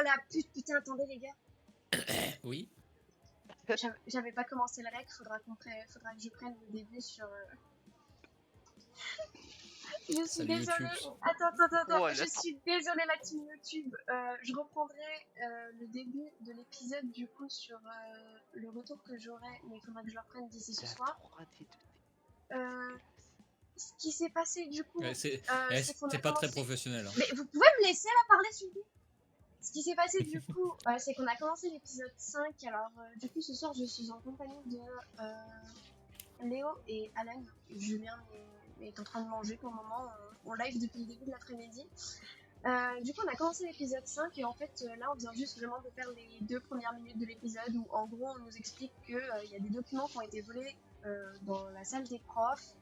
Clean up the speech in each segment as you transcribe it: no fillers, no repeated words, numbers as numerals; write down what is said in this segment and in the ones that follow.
la pute, putain, attendez les gars. Oui. J'avais pas commencé la règle, faudra que je prenne le début sur... Je suis Salut désolée. YouTube. Attends. Oh, Je suis désolée la team YouTube. Je reprendrai le début de l'épisode du coup sur le retour que j'aurai, mais il faudra que je le reprenne d'ici ce soir. Ce qui s'est passé du coup, C'est qu'on a pas très commencé... professionnel. Hein. Mais vous pouvez me laisser la parler s'il vous plaît. Ce qui s'est passé du coup, c'est qu'on a commencé l'épisode 5. Alors du coup ce soir je suis en compagnie de Léo et Alan. Julien est en train de manger pour le moment, on live depuis le début de l'après-midi. Du coup on a commencé l'épisode 5 et en fait là on vient juste vraiment de faire les 2 premières minutes de l'épisode où en gros on nous explique qu'il y a des documents qui ont été volés dans la salle des profs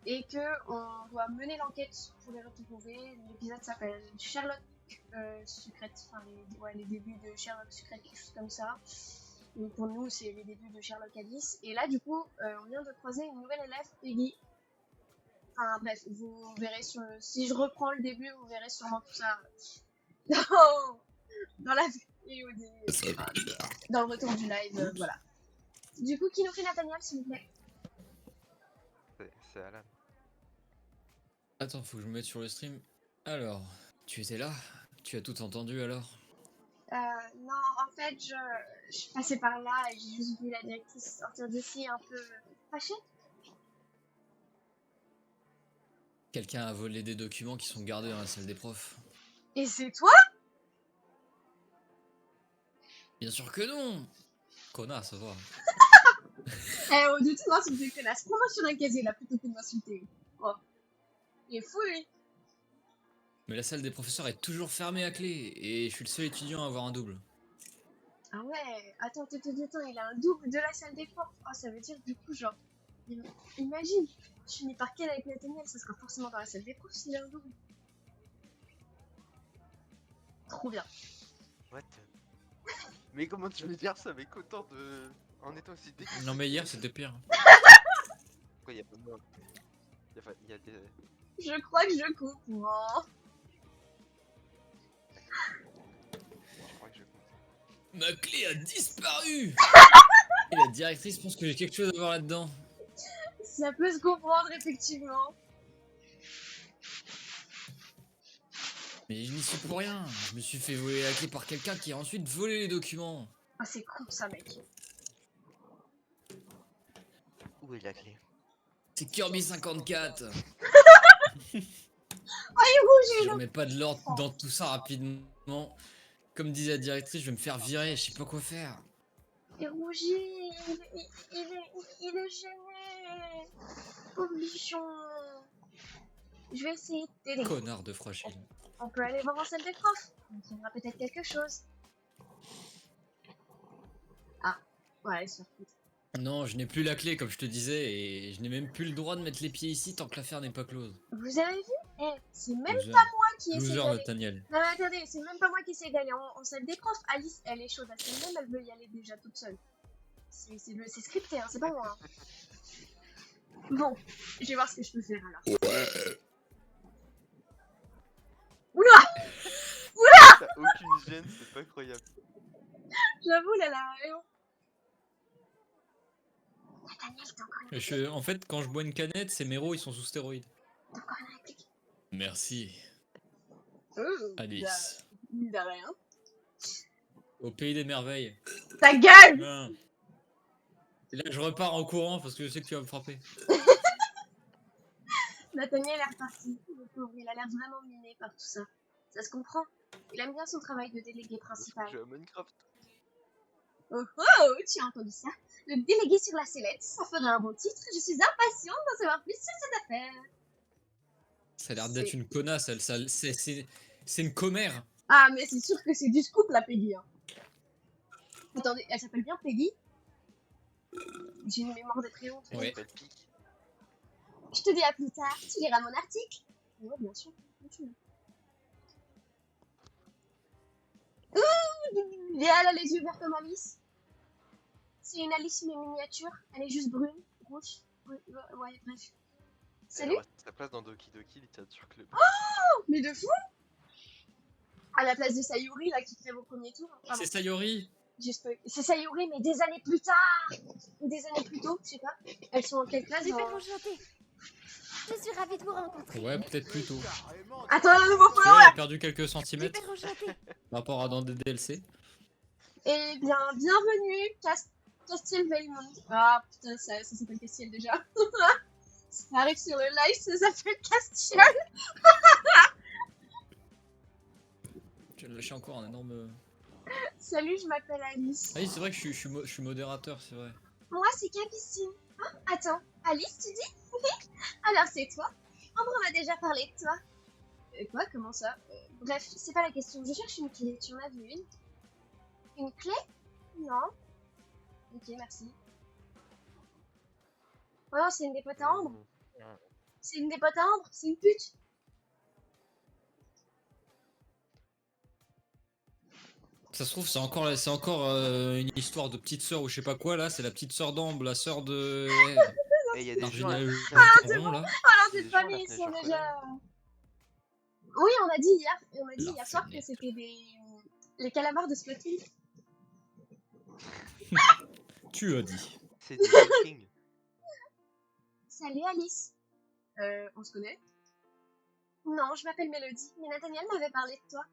et qu'on doit mener l'enquête pour les retrouver. L'épisode s'appelle Sherlock Secrète, enfin les débuts de Sherlock Secrète, quelque chose comme ça. Donc pour nous c'est les débuts de Sherlock Alice. Et là du coup on vient de croiser une nouvelle élève, Peggy. Enfin bref, vous verrez si je reprends le début, vous verrez sûrement tout ça dans la vidéo dans le retour du live, voilà. Du coup qui nous fait Nathaniel s'il vous plaît? C'est Alan. Attends, faut que je me mette sur le stream. Alors, tu étais là? Tu as tout entendu alors? Non, en fait, je passais par là et j'ai juste vu la directrice sortir d'ici un peu fâchée. Quelqu'un a volé des documents qui sont gardés dans la salle des profs. Et c'est toi? Bien sûr que non! Connard, ça va. Au lieu de m'insulter, connasse, prends-moi sur un casier là plutôt que de m'insulter. Oh. Il est fou lui. Mais la salle des professeurs est toujours fermée à clé et je suis le seul étudiant à avoir un double. Ah ouais, attends, il a un double de la salle des profs. Oh, ça veut dire du coup, genre, imagine, je finis par quel avec Nathaniel, ça sera forcément dans la salle des profs s'il a un double. Trop bien. What? Mais comment tu veux dire ça avec autant de... En étant aussi dégueu? Non mais hier c'était pire. Pourquoi y'a pas de mort? Y a des... Je crois que je coupe, moi. Je crois que je compte. Ma clé a disparu! Et la directrice pense que j'ai quelque chose à voir là-dedans. Ça peut se comprendre, effectivement. Mais je n'y suis pour rien. Je me suis fait voler la clé par quelqu'un qui a ensuite volé les documents. Ah, c'est con ça, mec. Où est la clé? C'est Kirby 54. Oh, il est rouge, Je remets pas de l'ordre dans tout ça rapidement. Comme disait la directrice, je vais me faire virer, je sais pas quoi faire. il est rougi, il est gêné. Pauvre bichon. Je vais essayer de t'aider. Connard de fragile. On peut aller voir en salle des profs. On trouvera peut-être quelque chose. Ah, ouais, sur foot. Non, je n'ai plus la clé comme je te disais et je n'ai même plus le droit de mettre les pieds ici tant que l'affaire n'est pas close. Vous avez vu? Eh, c'est même Loser. pas moi qui essaie Loser, d'aller... Nathaniel. Non mais attendez, c'est même pas moi qui essaie d'aller en salle des profs. Alice, elle est chaude à elle-même, elle veut y aller déjà toute seule. C'est scripté, hein, c'est pas moi. Hein. Bon, je vais voir ce que je peux faire alors. Ouais. Oula! T'as aucune gêne, c'est pas incroyable. J'avoue, là, Nathaniel, t'as encore une En fait, quand je bois une canette, ces méros ils sont sous stéroïdes. T'as encore une réplique. Merci, Oh, Alice. de rien. Au pays des merveilles. Ta gueule! Non. Et là, je repars en courant parce que je sais que tu vas me frapper. Nathaniel est reparti. Le pauvre, il a l'air vraiment miné par tout ça. Ça se comprend. Il aime bien son travail de délégué principal. Je joue à Minecraft. Oh oh, tu as entendu ça? Le délégué sur la sellette, ça ferait un bon titre. Je suis impatiente d'en savoir plus sur cette affaire. Ça a l'air d'être une connasse, c'est une commère. Ah, mais c'est sûr que c'est du scoop, la Peggy. Hein. Attendez, elle s'appelle bien Peggy? J'ai une mémoire de prénom. Ouais. Je te dis à plus tard, tu liras mon article? Oui, bien sûr. Ouh, elle a les yeux verts comme Alice. C'est une Alice mais miniature. Elle est juste brune, rouge. Ouais, bref. Salut. Sa place dans Doki Doki Literature Club. Oh, mais de fou. À la place de Sayuri, là, qui crève au premier tour. Pardon, C'est Sayori. j'ai spoil. C'est Sayuri, mais des années plus tard. Ou des années plus tôt, je sais pas. Elles sont en quelle classe Super dans... enchantée. Je suis ravie de vous rencontrer. Ouais, peut-être plus tôt. Attends, un nouveau Tu vois, follower. elle a perdu quelques centimètres Super enchantée. par rapport à dans des DLC. Eh bien, bienvenue, Castiel Veilmont. Ah, putain, ça s'appelle Castiel déjà. Ça arrive sur le live, ça s'appelle Castiel. Tu viens de lâcher encore un énorme. Salut, je m'appelle Alice. Ah oui, c'est vrai que je suis modérateur, c'est vrai. Moi, c'est Capucine. Ah, attends, Alice, tu dis? Alors, c'est toi? Ambre m'a déjà parlé de toi. Quoi? Comment ça? Bref, c'est pas la question. Je cherche une clé. Tu en as vu une? Une clé? Non. Ok, merci. Oh non, c'est une des potes à Ambre. C'est une des potes à Ambre. C'est une pute. Ça se trouve, c'est encore une histoire de petite sœur ou je sais pas quoi là. C'est la petite sœur d'Ambre, la sœur de. Et il y a des gens. Argina c'est Legeron, là. Alors, Les cette gens, famille, la ils sont Fenêtre déjà... Oui, on a dit La hier soir que fenêtre. c'était les calamars de Splatoon. Tu as dit. C'est des Vikings. Salut Alice. On se connaît? Non, je m'appelle Mélodie, mais Nathaniel m'avait parlé de toi.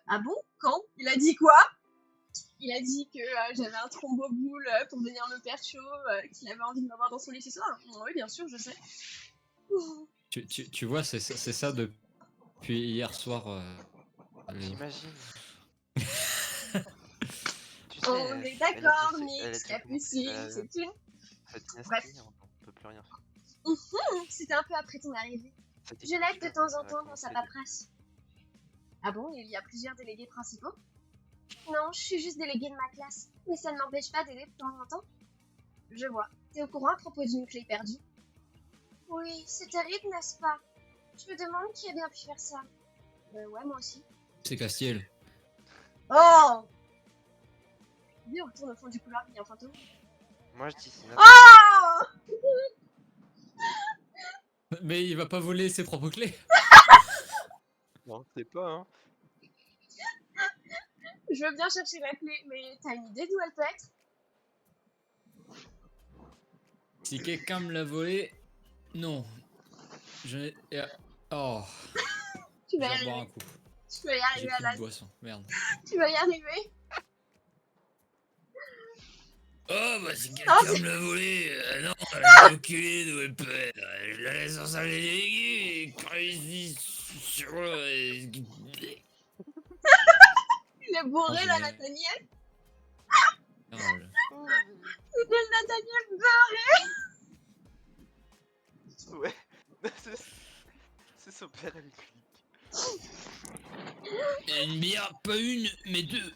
Ah bon? Quand? Il a dit quoi? Il a dit que j'avais un trombo-boule pour venir me faire chaud, qu'il avait envie de m'avoir dans son lit ce soir. Oui, bien sûr, je sais. Tu vois, c'est ça depuis hier soir. J'imagine. Tu sais, On est elle a d'accord, déjà- elle a Nix, déjà Capucine, commencé c'est une... sa dynastie, Bref. on peut plus rien faire. C'était un peu après ton arrivée. C'était Je l'aide de super, temps en elle a temps dans sa commencé paperasse. Ah bon, il y a plusieurs délégués principaux? Non, je suis juste déléguée de ma classe, mais ça ne m'empêche pas d'aider de temps en temps. Je vois. T'es au courant à propos d'une clé perdue? Oui, c'est terrible, n'est-ce pas? Je me demande qui a bien pu faire ça. Ouais, moi aussi. C'est Castiel. Oh! Lui, on retourne au fond du couloir, il y a un fantôme. Moi je dis c'est Oh! Mais il va pas voler ses propres clés. Non, c'est pas hein. Je veux bien chercher la clé, mais t'as une idée d'où elle peut être? Si quelqu'un me l'a volé, non. Oh, Tu je vas y vais boire un arriver. coup. Tu vas y J'ai arriver, plus de Alan. boisson, merde. Tu vas y arriver. Oh bah si Non, quelqu'un me l'a volé, non, elle est enculée d'où elle peut être. Je la laisse en salle des délégués, quand ici sur le... Il est bourré, là, génial. Nathaniel. Merde. C'était le Nathaniel beurré. Ouais. C'est son père alcoolique. Une bière, pas une, mais deux.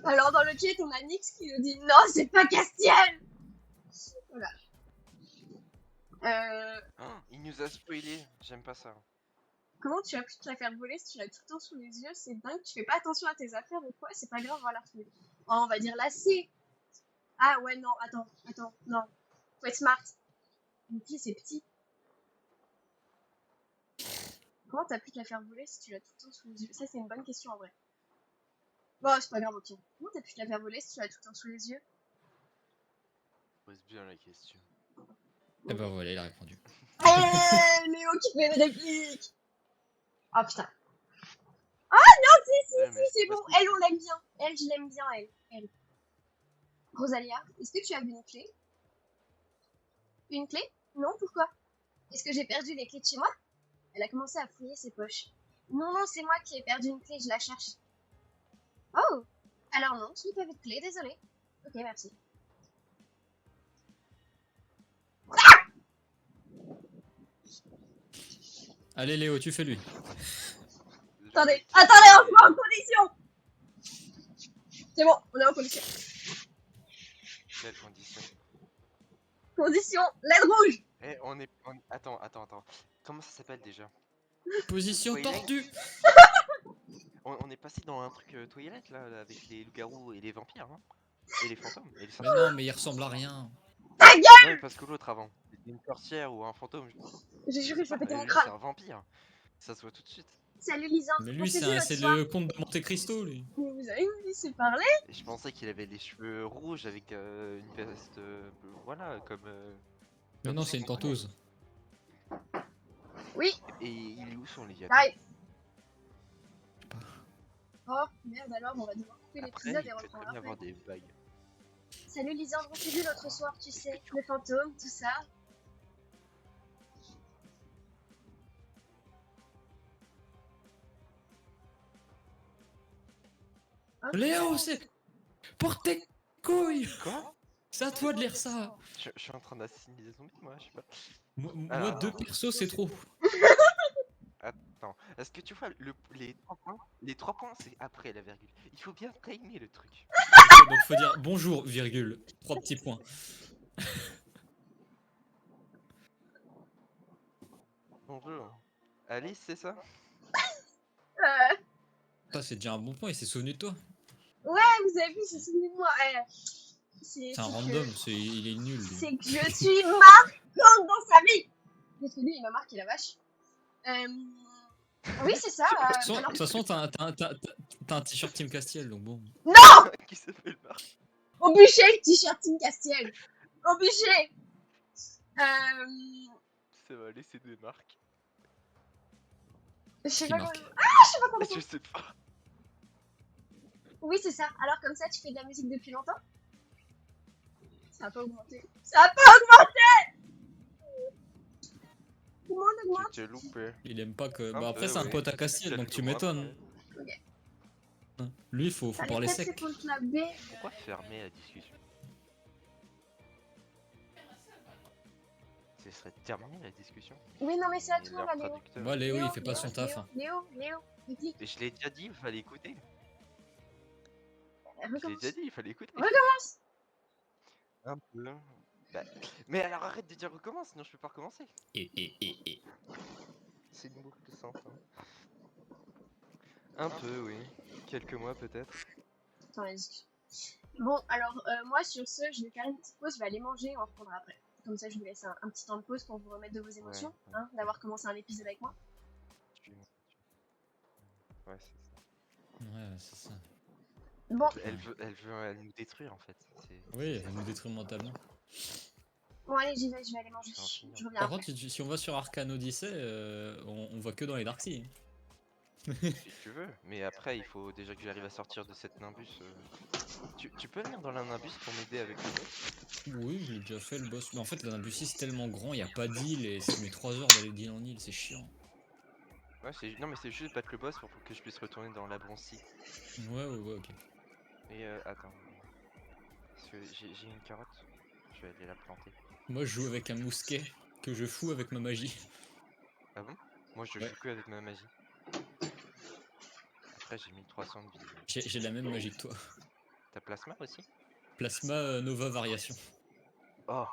Alors, dans le chat, on a Nix qui nous dit non, c'est pas Castiel. Voilà. Oh, il nous a spoilé, j'aime pas ça. Comment tu as pu te la faire voler si tu l'as tout le temps sous les yeux? C'est dingue, tu fais pas attention à tes affaires ou quoi? C'est pas grave, on va la retrouver. Oh, on va dire la C. Ah ouais, non, attends, non. Faut être smart. Une clé, c'est petit. Comment t'as pu te la faire voler si tu l'as tout le temps sous les yeux? Ça, c'est une bonne question en vrai. Bon, c'est pas grave, ok. Comment t'as pu te la faire voler si tu l'as tout le temps sous les yeux? Pose bien la question. Et bah voilà, il a répondu. Léo qui fait une réplique. Oh putain. Ouais, mais C'est pas bon, ce que- elle, on l'aime bien. Elle, je l'aime bien, elle. Rosalia, est-ce que tu as vu une clé? Une clé? Non, pourquoi? Est-ce que j'ai perdu les clés de chez moi? Elle a commencé à fouiller ses poches. Non, c'est moi qui ai perdu une clé, je la cherche. Oh! Alors non, je n'ai pas vu de clé, désolée. Ok, merci. Allez Léo, tu fais lui. Attendez, on se met en condition! C'est bon, on est en condition. Quelle condition? Condition, LED rouge! Eh, Attends. Comment ça s'appelle déjà? Position Twilight. tordue. On est passé dans un truc Twilight là, avec les loups-garous et les vampires, hein. Et les fantômes, et les Mais sorcières. non, mais il ressemble à rien. Ta gueule! Non, mais parce que l'autre avant, c'était une sorcière ou un fantôme. J'ai juré, je vais péter mon Lui, crâne. c'est un vampire. Ça se voit tout de suite. Salut Lisandre, Mais on lui, s'est c'est vu l'autre c'est soir. le comte de Monte Cristo, lui. Mais vous avez me laissé parler? Et je pensais qu'il avait les cheveux rouges avec une veste, voilà, comme. Mais comme non, ceux c'est une qu'on connaît. tentouse. Oui, Et il est où son Léviathan? pareil. Oh merde, alors on va devoir couper Après, l'épisode il et peut reprendre très bien avoir après. des bagues. Salut Lisandre, on s'est vu l'autre soir, tu sais, le fantôme, tout ça. Hein? Léo, c'est pour tes couilles. Quoi? C'est à toi de lire ça. Je suis en train d'assigner des zombies, moi, je sais pas. Moi, Alors, 2 persos, c'est trop. attends, est-ce que tu vois les 3 points? Les 3 points, c'est après la virgule. Il faut bien timer le truc. Ok, donc faut dire bonjour, virgule. 3 petits points. Bonjour. Alice, c'est ça? Ça, c'est déjà un bon point, il s'est souvenu de toi. Ouais, vous avez vu, c'est souvenu de moi. C'est un random, il est nul, lui. C'est que je suis marquante dans sa vie. Parce que lui, il m'a marqué la vache. Oui, c'est ça. De toute façon, t'as un t-shirt Team Castiel, donc bon. Qui s'appelle Marc? Au bûcher, le t-shirt Team Castiel. Au bûcher. Ça va laisser des marques. Je sais Qui pas marque? comment. Je sais pas comment. Je sais pas. Oui, c'est ça. Alors, comme ça, tu fais de la musique depuis longtemps? Ça a pas augmenté. Ça a pas augmenté. Tout le monde augmente. Tu t'es loupé. Il aime pas que. Un Bah après, peu, c'est un oui. pote à Castiel, donc Quelques tu mois m'étonnes. après. Hein. Lui, faut Allez, parler passer sec. contre la B. Pourquoi fermer la discussion? Ce serait terminé la discussion. Oui, non, mais c'est à Et toi, leur là, Léo. traducteur. Moi, Léo, il fait pas son taf. Hein. Léo, réplique. Et je l'ai déjà dit, il fallait écouter. Je l'ai Recommence. déjà dit, il fallait écouter. Recommence. Un peu. Bah, mais alors arrête de dire recommence, sinon je peux pas recommencer. Et. C'est une boucle sans fin. Un peu, oui. Quelques mois peut-être. Attends, la discussion. Bon, alors, moi, sur ce, je vais faire une petite pause. Je vais aller manger, on reprendra après. Comme ça, je vous laisse un petit temps de pause pour vous remettre de vos émotions, Ouais. hein, d'avoir commencé un épisode avec moi. Ouais, c'est ça. Ouais, c'est ça. Bon, Elle nous détruire en fait. Oui, elle va nous détruire mentalement. bon, allez, j'y vais, je vais aller manger. C'est infini. Je reviens Par après. contre, si on va sur Arcane Odyssey, on va que dans les Dark Sea. Si tu veux, mais après il faut déjà que j'arrive à sortir de cette nimbus. Tu peux venir dans la nimbus pour m'aider avec le boss? Oui, je l'ai déjà fait le boss. Mais en fait, l'Anabussi c'est tellement grand, il n'y a pas d'île et ça met 3 heures d'aller d'île en île, c'est chiant. Ouais, non mais c'est juste battre le boss pour que je puisse retourner dans la broncie. Ouais, ok. Et attends. Parce que j'ai une carotte. Je vais aller la planter. Moi, je joue avec un mousquet que je fous avec ma magie. Ah bon? Moi je Ouais. joue que avec ma magie. Après j'ai 1300 de vie. J'ai la même magie que toi. T'as plasma aussi? Plasma Nova Variation. Oh.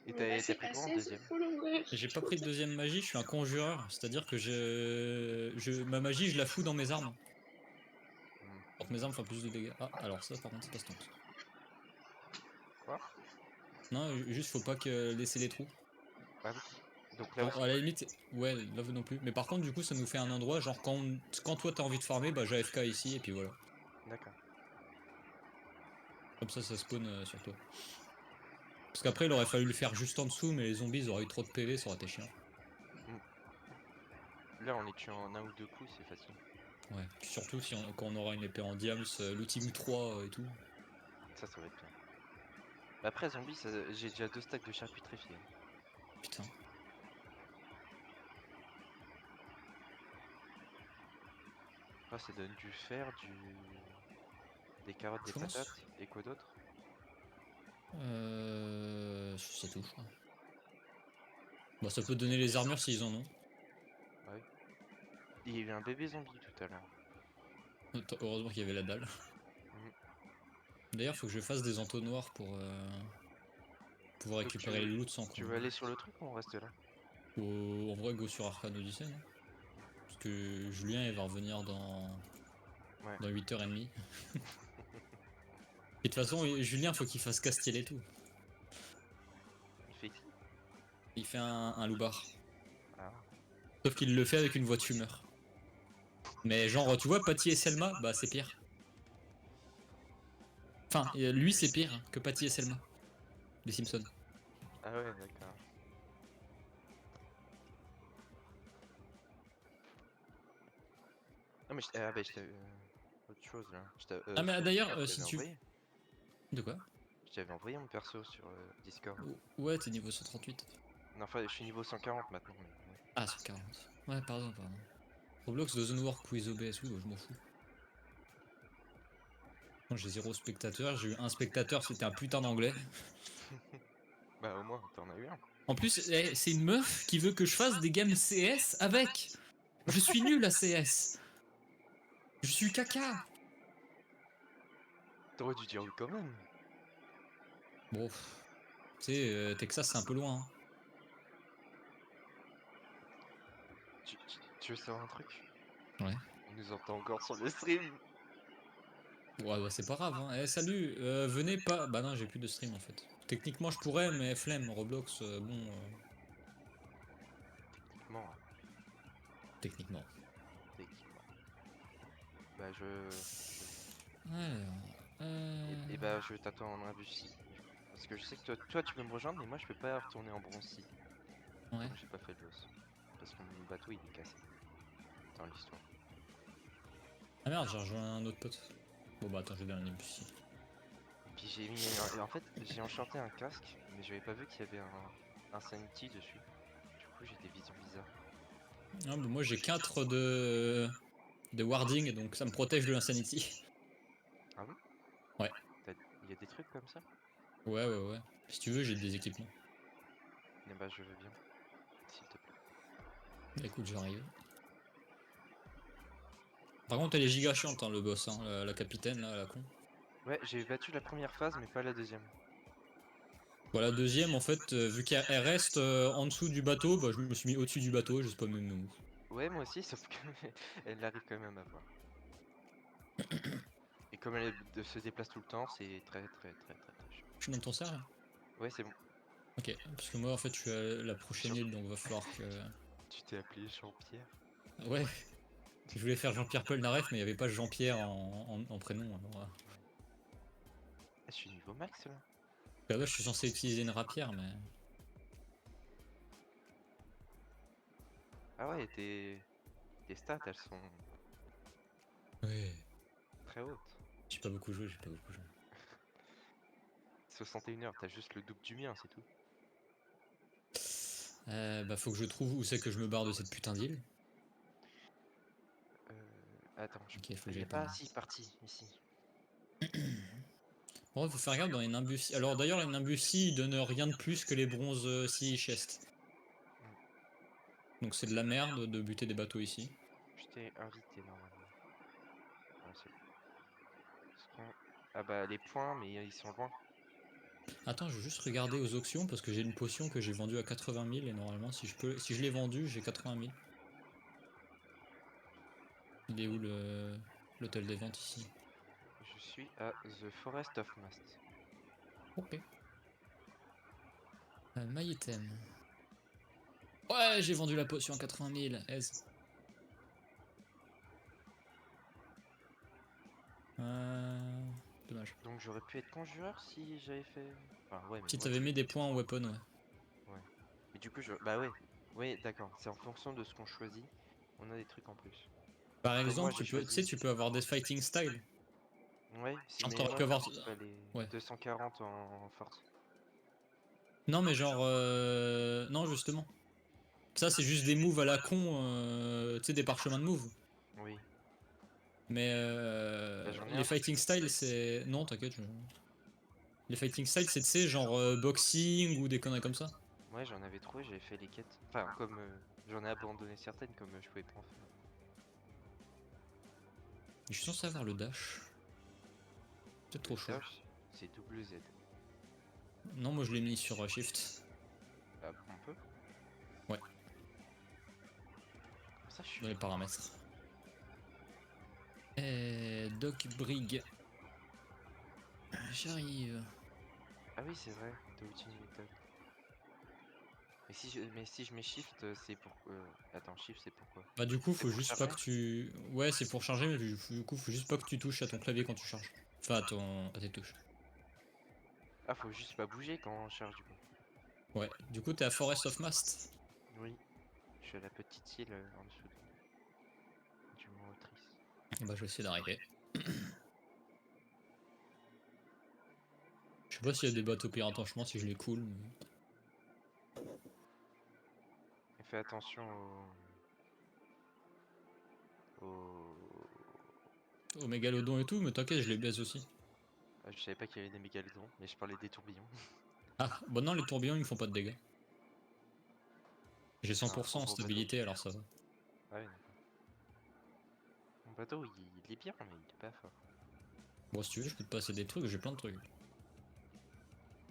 Et Mais t'as pris quoi en deuxième? J'ai pas pris de deuxième magie, je suis un conjureur, c'est-à-dire que ma magie, je la fous dans mes armes. Pour que mes armes fassent plus de dégâts. Ah, alors ça, par contre, c'est pas stunt. Quoi? Non, juste faut pas que laisser les trous. Ah oui. Donc là Bon, aussi. à la limite, ouais, là non plus. Mais par contre, du coup, ça nous fait un endroit, genre quand toi t'as envie de farmer, bah j'ai AFK ici, et puis voilà. D'accord. Comme ça spawn sur toi. Parce qu'après, il aurait fallu le faire juste en dessous, mais les zombies, ils auraient eu trop de PV, ça aurait été chiant. Là on les tue en un ou deux coups, c'est facile. Ouais, puis surtout quand on aura une épée en diams, l'ultime 3 et tout. Ça va être bien. Après zombie, j'ai déjà 2 stacks de charpie tréfiées. Putain. Ah, ça donne du fer, des carottes, des Chance. patates, et quoi d'autre? C'est tout, je crois. Bah, ça peut donner les armures s'ils en ont. Ouais. Il y a eu un bébé zombie tout à l'heure. Heureusement qu'il y avait la dalle. D'ailleurs, faut que je fasse des entonnoirs pour pouvoir Donc, récupérer les loots sans Tu con. veux aller sur le truc ou on reste là? En vrai, go sur Arcane Odyssey, non? Parce que Julien, il va revenir dans 8h30. Et de toute façon, Julien, faut qu'il fasse Castiel et tout. Il fait qui? Il fait un loupard. Ah. Sauf qu'il le fait avec une voix de fumeur. Mais genre, tu vois, Patty et Selma, bah c'est pire. Enfin, lui c'est pire que Patty et Selma. Les Simpsons. Ah ouais, d'accord. Non mais ah bah j'étais autre chose là. Ah mais d'ailleurs, je si t'avais tu... envoyé. De quoi? Je t'avais envoyé mon perso sur Discord. Ouais, t'es niveau 138. Non, enfin, je suis niveau 140 maintenant. Mais, ouais. Ah, 140. Ouais, pardon. Roblox doesn't work with OBS, oui, bah, je m'en fous. Moi, j'ai 0 spectateur, j'ai eu un spectateur, c'était un putain d'anglais. Bah au moins, t'en as eu un. En plus, c'est une meuf qui veut que je fasse des games CS avec. Je suis nul à CS. Je suis caca. T'aurais dû dire oui quand même. Bon, tu sais, Texas c'est un peu loin. Hein. Tu veux savoir un truc? Ouais. On nous entend encore sur le stream. Ouais, bah c'est pas grave. Hein. Eh, salut, venez pas. Bah non, j'ai plus de stream en fait. Techniquement, je pourrais, mais flemme. Roblox, bon. Techniquement. Techniquement. Techniquement. Bah Alors. Et bah je t'attends en imbus si. Parce que je sais que toi tu peux me rejoindre, mais moi je peux pas retourner en bronze si. Ouais. Donc j'ai pas fait le boss. Parce que mon bateau il est cassé. Dans l'histoire. Ah merde, j'ai rejoint un autre pote. Bon bah attends, je vais donner un ici. Puis j'ai mis. En fait, j'ai enchanté un casque, mais j'avais pas vu qu'il y avait un sanity dessus. Du coup j'ai des visions bizarres. Ah, bah, moi j'ai 4 de warding, donc ça me protège de l'insanity. Ah bon? Ouais. Il y a des trucs comme ça? Ouais. Si tu veux, j'ai des équipements. Eh bah je veux bien. S'il te plaît. Bah, écoute, j'arrive. Par contre, elle est giga chiante, hein, le boss, hein, la capitaine, là, la con. Ouais, j'ai battu la première phase, mais pas la deuxième. Bon, la deuxième, en fait, vu qu'elle reste en dessous du bateau, bah, je me suis mis au-dessus du bateau, je sais pas même où. Ouais, moi aussi, sauf que elle arrive quand même à voir. Et comme se déplace tout le temps, c'est très chiant. Je suis dans ton cercle? Ouais, c'est bon. Ok, parce que moi, en fait, je suis à la prochaine île, donc va falloir que... Tu t'es appelé Jean-Pierre? Ouais, je voulais faire Jean-Pierre Polnareff, mais il n'y avait pas Jean-Pierre en prénom, alors voilà. Ah, je suis niveau max là. Là, je suis censé utiliser une rapière, mais... Ah ouais, tes stats, elles sont Ouais. très hautes. J'ai pas beaucoup joué. 61 heures, t'as juste le double du mien, c'est tout. Bah faut que je trouve où c'est que je me barre de cette putain d'île. Attends, Ok, faut que il j'aille est par pas là. si parti, ici. Bon, faut faire gaffe dans les Nimbus. Alors d'ailleurs, les Nimbus ils donnent rien de plus que les bronzes Sea Chest. Donc c'est de la merde de buter des bateaux ici. Je t'ai invité normalement. Ah, c'est bon. Ah bah les points, mais ils sont loin. Attends, je vais juste regarder aux auctions parce que j'ai une potion que j'ai vendue à 80 000 et normalement si je l'ai vendue, j'ai 80 000. Il est où l'hôtel des ventes ici? Je suis à The Forest of Mast. Ok. My item. Ouais, j'ai vendu la potion à 80 000. Aise. Dommage. Donc j'aurais pu être conjureur si j'avais fait... Enfin ouais, mais Si moi, t'avais mis des points en weapon, ouais. Ouais. Mais du coup, bah ouais. Oui, d'accord. C'est en fonction de ce qu'on choisit. On a des trucs en plus. Par Comme moi, exemple, j'ai tu sais, choisi. tu peux avoir des fighting styles. Ouais, Genre, mais t'aurais moi, pu avoir... c'est pas les Ouais. 240 en force. Non, mais genre... Non, justement. Ça, c'est juste des moves à la con, tu sais, des parchemins de moves. Oui. Mais Bah, j'en ai les un. fighting styles, c'est... Non, t'inquiète. Les fighting styles, c'est, tu sais, genre boxing ou des conneries comme ça. Ouais, j'en avais trouvé, j'avais fait les quêtes. Enfin, comme j'en ai abandonné certaines, comme je pouvais pas en faire. Je suis censé avoir le dash. Peut-être trop chaud. Dash, c'est double Z. Non, moi je l'ai mis sur shift. Ah, on peut? Ouais. Ça, je suis. Dans les paramètres. Doc Brig. J'arrive. Ah oui, c'est vrai. The Routine Méthode. Mais si je mets shift, c'est pour. Attends, shift, c'est pourquoi? Bah du coup, C'est faut pour juste pas charger? que tu... Ouais, c'est pour charger, mais du coup, faut juste pas que tu touches à ton clavier quand tu charges. Enfin, à tes touches. Ah, faut juste pas bouger quand on charge du coup. Ouais, du coup, t'es à Forest of Mast. Oui. Je suis à la petite île en dessous du mont Autrice. Bah je vais essayer d'arriver. Je sais pas s'il y a des bateaux pirates en chemin, si je les coule. Et fais attention Au mégalodon et tout, mais t'inquiète, je les baise aussi. Ah, je savais pas qu'il y avait des mégalodons, mais je parlais des tourbillons. Ah, bah non, les tourbillons ils me font pas de dégâts. J'ai C'est un 100% trop en gros bateau. stabilité, alors ça va. Ah ouais, d'accord. Mon bateau, il est bien, mais il est pas fort. Bon, si tu veux, je peux te passer des trucs, j'ai plein de trucs.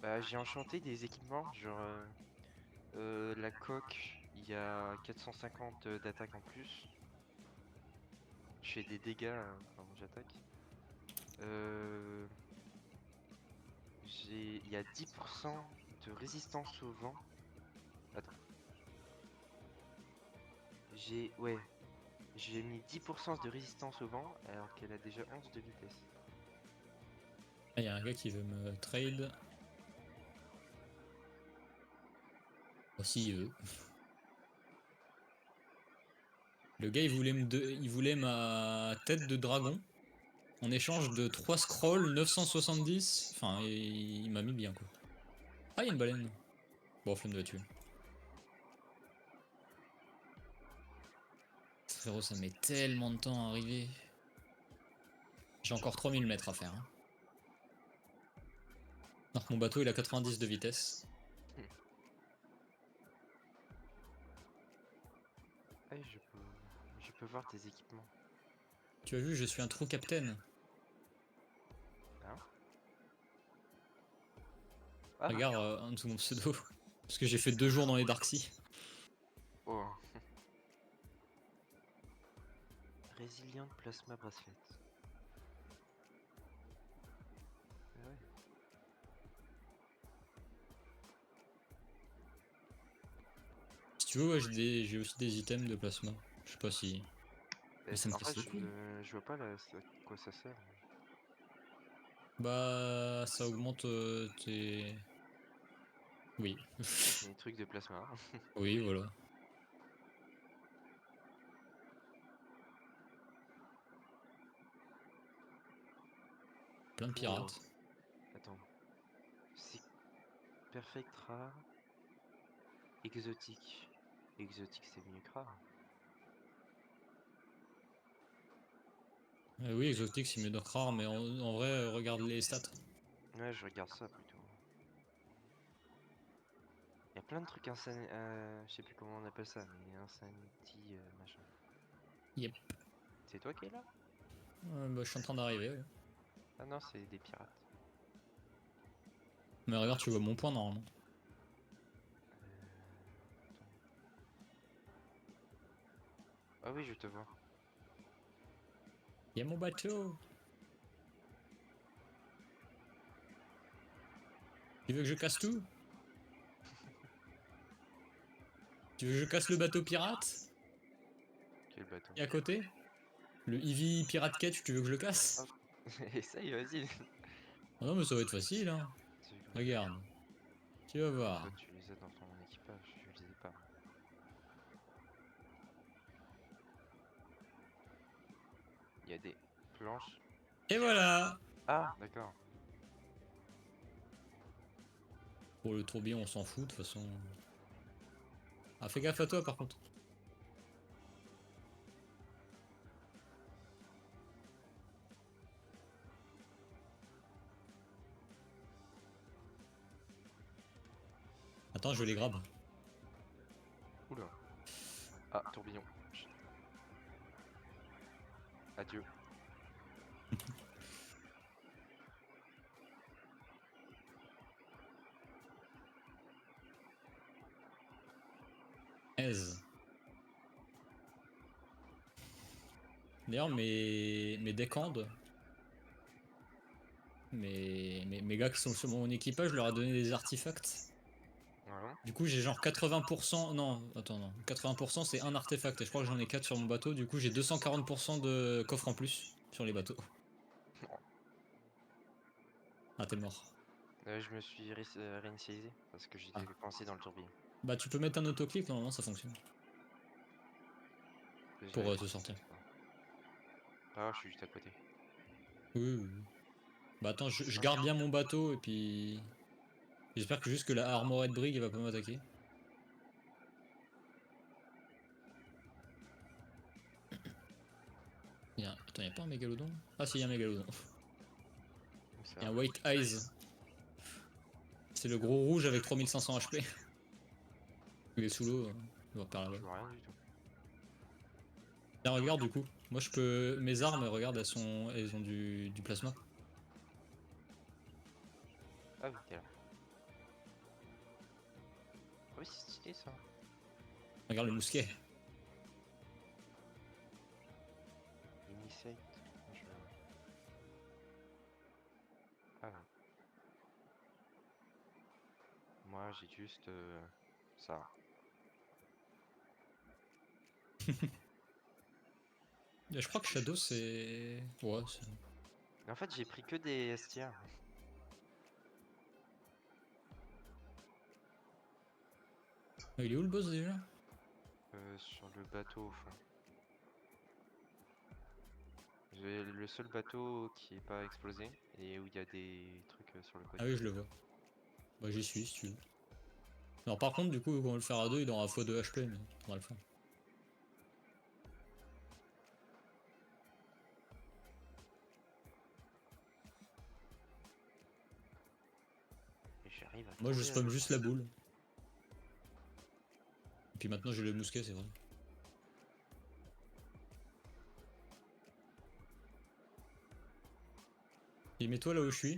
Bah, j'ai enchanté des équipements, genre la coque, il y a 450 d'attaque en plus. Je fais des dégâts quand j'attaque. Il y a 10% de résistance au vent. Attends. J'ai mis 10% de résistance au vent alors qu'elle a déjà 11 de vitesse. Ah, y'a un gars qui veut me trade. Aussi, il veut. Le gars, il voulait ma tête de dragon. En échange de 3 scrolls, 970. Enfin, il m'a mis bien, quoi. Ah, y'a une baleine. Bon, flemme de la tuer. Frérot, ça met tellement de temps à arriver. J'ai encore 3000 mètres à faire. Hein. Donc mon bateau il a 90 de vitesse. Ah, je peux voir tes équipements. Tu as vu, je suis un true captain. Hein? Ah, Regarde en dessous de mon pseudo. Parce que j'ai fait 2 jours dans les Dark Sea. oh. Résilient plasma bracelet. Ah ouais. Si tu veux, ouais, j'ai aussi des items de plasma. Je sais pas si... Mais ça me En casse fait, les couilles. je vois pas à quoi ça sert. Bah, ça augmente tes... Oui. C'est des trucs de plasma. Oui, voilà. Plein de pirates. Attends. C'est perfect rare. Exotique. Exotique, c'est mieux que rare. Oui, exotique c'est mieux d'être rare, mais en vrai, regarde les stats. Ouais, je regarde ça plutôt. Il y a plein de trucs insanity, je sais plus comment on appelle ça, mais insanity machin. Yep. C'est toi qui es là? Bah, je suis en train d'arriver. Ouais. Ah non, c'est des pirates. Mais regarde, tu vois mon point normalement. Attends. Ah oui, je te vois. Y'a mon bateau. Tu veux que je casse tout? Tu veux que je casse le bateau pirate? Quel bateau? Et à côté? Le Eevee Pirate Catch, tu veux que je le casse? Essaye, vas-y. Ah non mais ça va être facile hein. Regarde. Tu vas voir. Toi, tu les as dans ton équipage, je les ai pas. Il y a des planches. Et voilà. Ah, d'accord. Pour le tourbillon on s'en fout de toute façon. Ah fais gaffe à toi par contre. Attends je les grabe. Oula. Ah, tourbillon. Adieu. Aise. D'ailleurs mes décandes. Mes gars qui sont sur mon équipage, je leur ai donné des artefacts. Voilà. Du coup, j'ai genre 80%. Non, attends, non. 80% c'est un artefact. Et je crois que j'en ai 4 sur mon bateau. Du coup, j'ai 240% de coffre en plus sur les bateaux. Ah, t'es mort. Je me suis réinitialisé parce que j'étais Ah. coincé dans le tourbillon. Bah, tu peux mettre un autoclic, normalement ça fonctionne. Pour J'avais se pas sortir. fait ça. Ah, je suis juste à côté. Oui, oui, oui. Bah, attends, je garde bien mon bateau et puis. J'espère que juste que la Armored Brig elle va pas m'attaquer. Attends, y'a pas un mégalodon? Ah, si, y'a un mégalodon. Où ça? Y'a un White Eyes. C'est le gros rouge avec 3500 HP. Il est sous l'eau, il va par Je là-bas. vois rien du tout. Tiens, regarde du coup. Moi je peux. Mes armes, regarde, elles ont du plasma. Ah oui, t'es là. Ah oui, c'est stylé ça. Regarde le mousquet. Initiate. Je... Ah ouais. Moi j'ai juste ça. Je crois que Shadow c'est. Ouais, c'est. Mais en fait j'ai pris que des STR. Ah, il est où le boss déjà? Sur le bateau au fond. J'ai le seul bateau qui est pas explosé et où il y a des trucs sur le côté. Ah oui, je le vois. Bah, j'y suis si tu veux. Alors, par contre, du coup, quand on va le faire à deux, il aura x2 HP, mais on va le faire. Et j'arrive à Moi, je tomber spam avec- juste la boule. Et puis maintenant, j'ai le mousquet, c'est vrai. Et mets-toi là où je suis.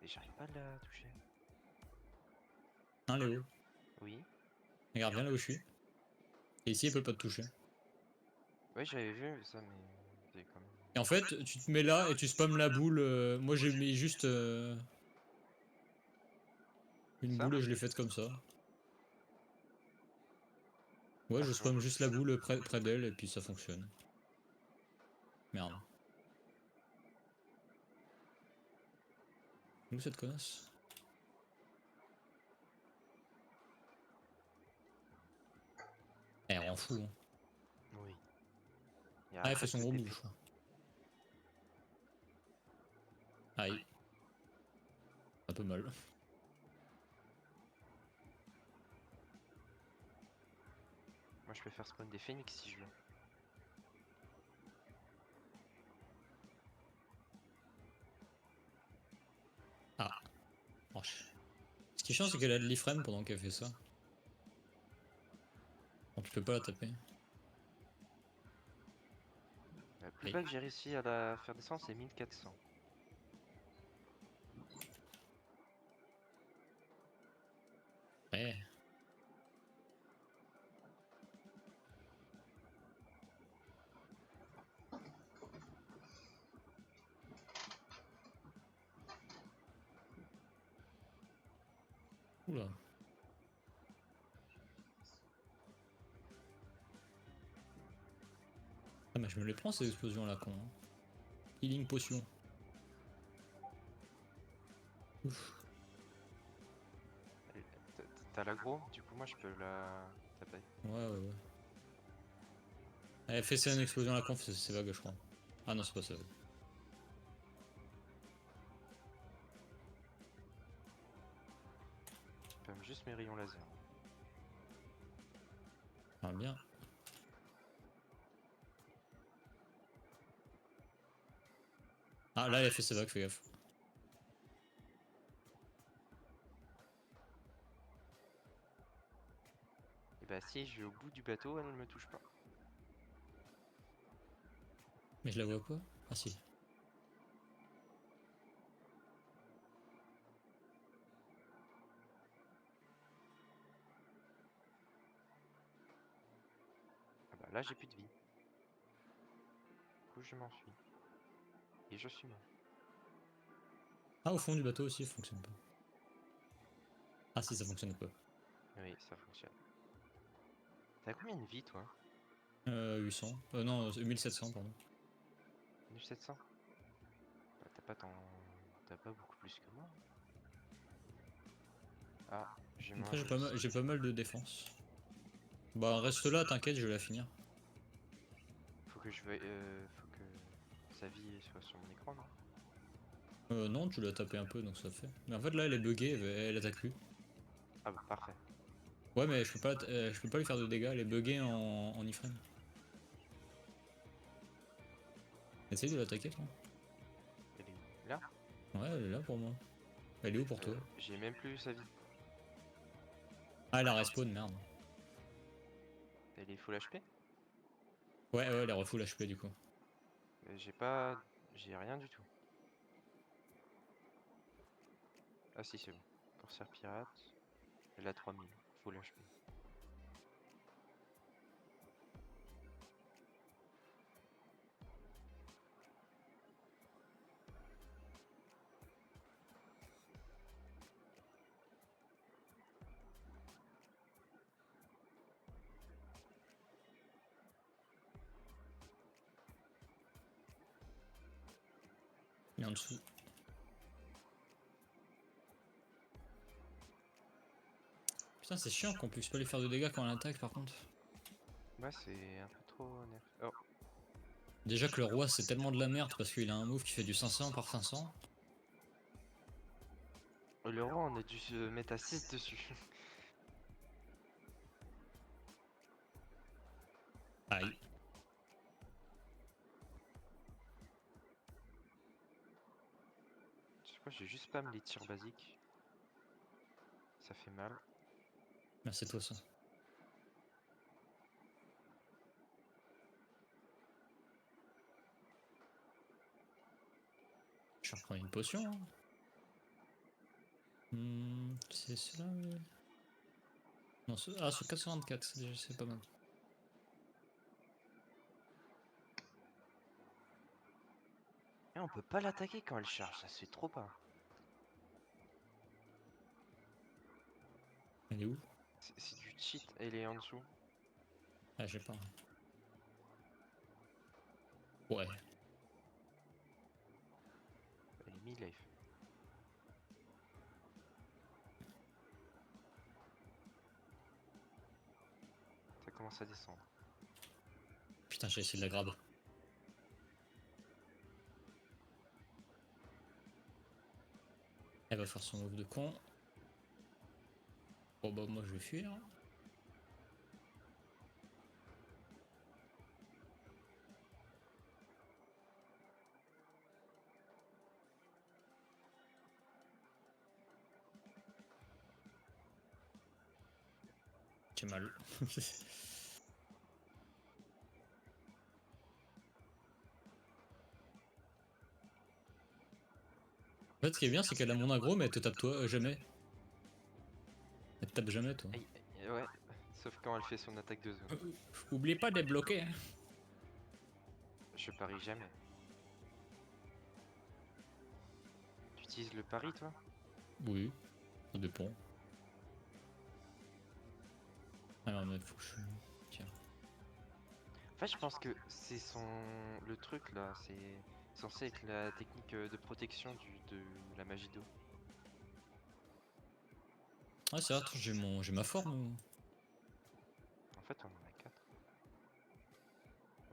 Et j'arrive pas à la toucher. Hein, Léo? Oui. Regarde, viens là où je suis. Et ici, elle peut pas te toucher. Ouais, j'avais vu ça, mais c'est quand même. Et en fait, tu te mets là et tu spams la boule. Moi, j'ai mis juste une Ça? boule et je l'ai faite comme ça. Ouais, je Attends. spam juste la boule près d'elle et puis ça fonctionne. Merde. Où cette connasse? Elle rend fou, hein. Oui. Il y a Ah, elle très fait son peu gros d'épée. move, je crois. Aïe. Un peu mal. Moi je peux faire spawn des phoenix si je veux. Ah. Proche. Ce qui est chiant, c'est qu'elle a de l'iframe pendant qu'elle fait ça. Donc tu peux pas la taper. La plus Aïe. bas que j'ai réussi à la faire descendre, c'est 1400. Ouais. Oula. Ah, mais je me les prends ces explosions là, con. Hein. Healing potion. Ouf. T'as l'aggro, du coup moi je peux la taper. Ouais, ouais, ouais. Elle fait ça une explosion à la conf, c'est vague, je crois. Ah non, c'est pas ça. Je peux juste mes rayons laser. Ah, bien. Ah, là, elle a fait ses vagues, fais gaffe. Et bah si je vais au bout du bateau, elle ne me touche pas. Mais je la vois pas. Ah, si. Ah bah là j'ai plus de vie. Du coup je m'enfuis. Et je suis mort. Ah, au fond du bateau aussi, il fonctionne pas. Ah si, ça fonctionne pas. Oui, ça fonctionne. T'as combien de vie, toi? 800. Non, 1700, pardon. 1700? Bah, t'as pas beaucoup plus que moi. Ah, j'ai Après, mangé. j'ai pas mal de défense. Bah, reste là, t'inquiète, je vais la finir. Faut que faut que sa vie soit sur mon écran, non? Non, tu l'as tapé un peu, donc ça fait. Mais en fait, là, elle est buggée, elle attaque plus. Ah bah parfait. Ouais, mais je peux pas lui faire de dégâts, elle est buggée en iframe. Essaye de l'attaquer, toi. Elle est où? Là? Ouais, elle est là pour moi. Elle est où pour toi? J'ai même plus sa vie. Ah, elle a respawn, merde. Elle est full HP? Ouais, elle est refull HP du coup. J'ai pas. J'ai rien du tout. Ah si, c'est bon. Corsaire pirate. Elle a 3000. Full HP. Il est en dessous. Putain, c'est chiant qu'on puisse pas lui faire de dégâts quand elle attaque par contre. Ouais, c'est un peu trop nerf. Oh, Déjà que le roi c'est tellement de la merde parce qu'il a un move qui fait du 500 par 500. le roi, on a dû se mettre à 6 dessus. Aïe. Je sais pas, j'ai juste spam les tirs basiques. Ça fait mal. Merci toi ça. Je vais reprendre une potion. Hein. C'est cela. Non, ah, sur 424, c'est pas mal. Et on peut pas l'attaquer quand elle charge, ça se fait trop pas. Elle est où? C'est du cheat, elle est en dessous. Ah, j'ai pas. Ouais. Elle est mid-life. Ça commence à descendre. Putain, j'ai essayé de la grab. Elle va faire son move de con. Bon bah moi je vais fuir. J'ai mal. En fait, ce qui est bien, c'est qu'elle a mon aggro, mais elle te tape toi jamais. Elle te tape jamais, toi. Aïe, aïe, ouais, sauf quand elle fait son attaque de zone. Oublie pas de débloquer. Hein. Je parie jamais. Tu utilises le pari, toi? Oui, ça dépend. Alors, mais faut que je. Tiens. En fait, je pense que c'est le truc là, c'est censé être la technique de protection de la magie d'eau. Ah, c'est vrai, j'ai ma forme. En fait, on en a 4.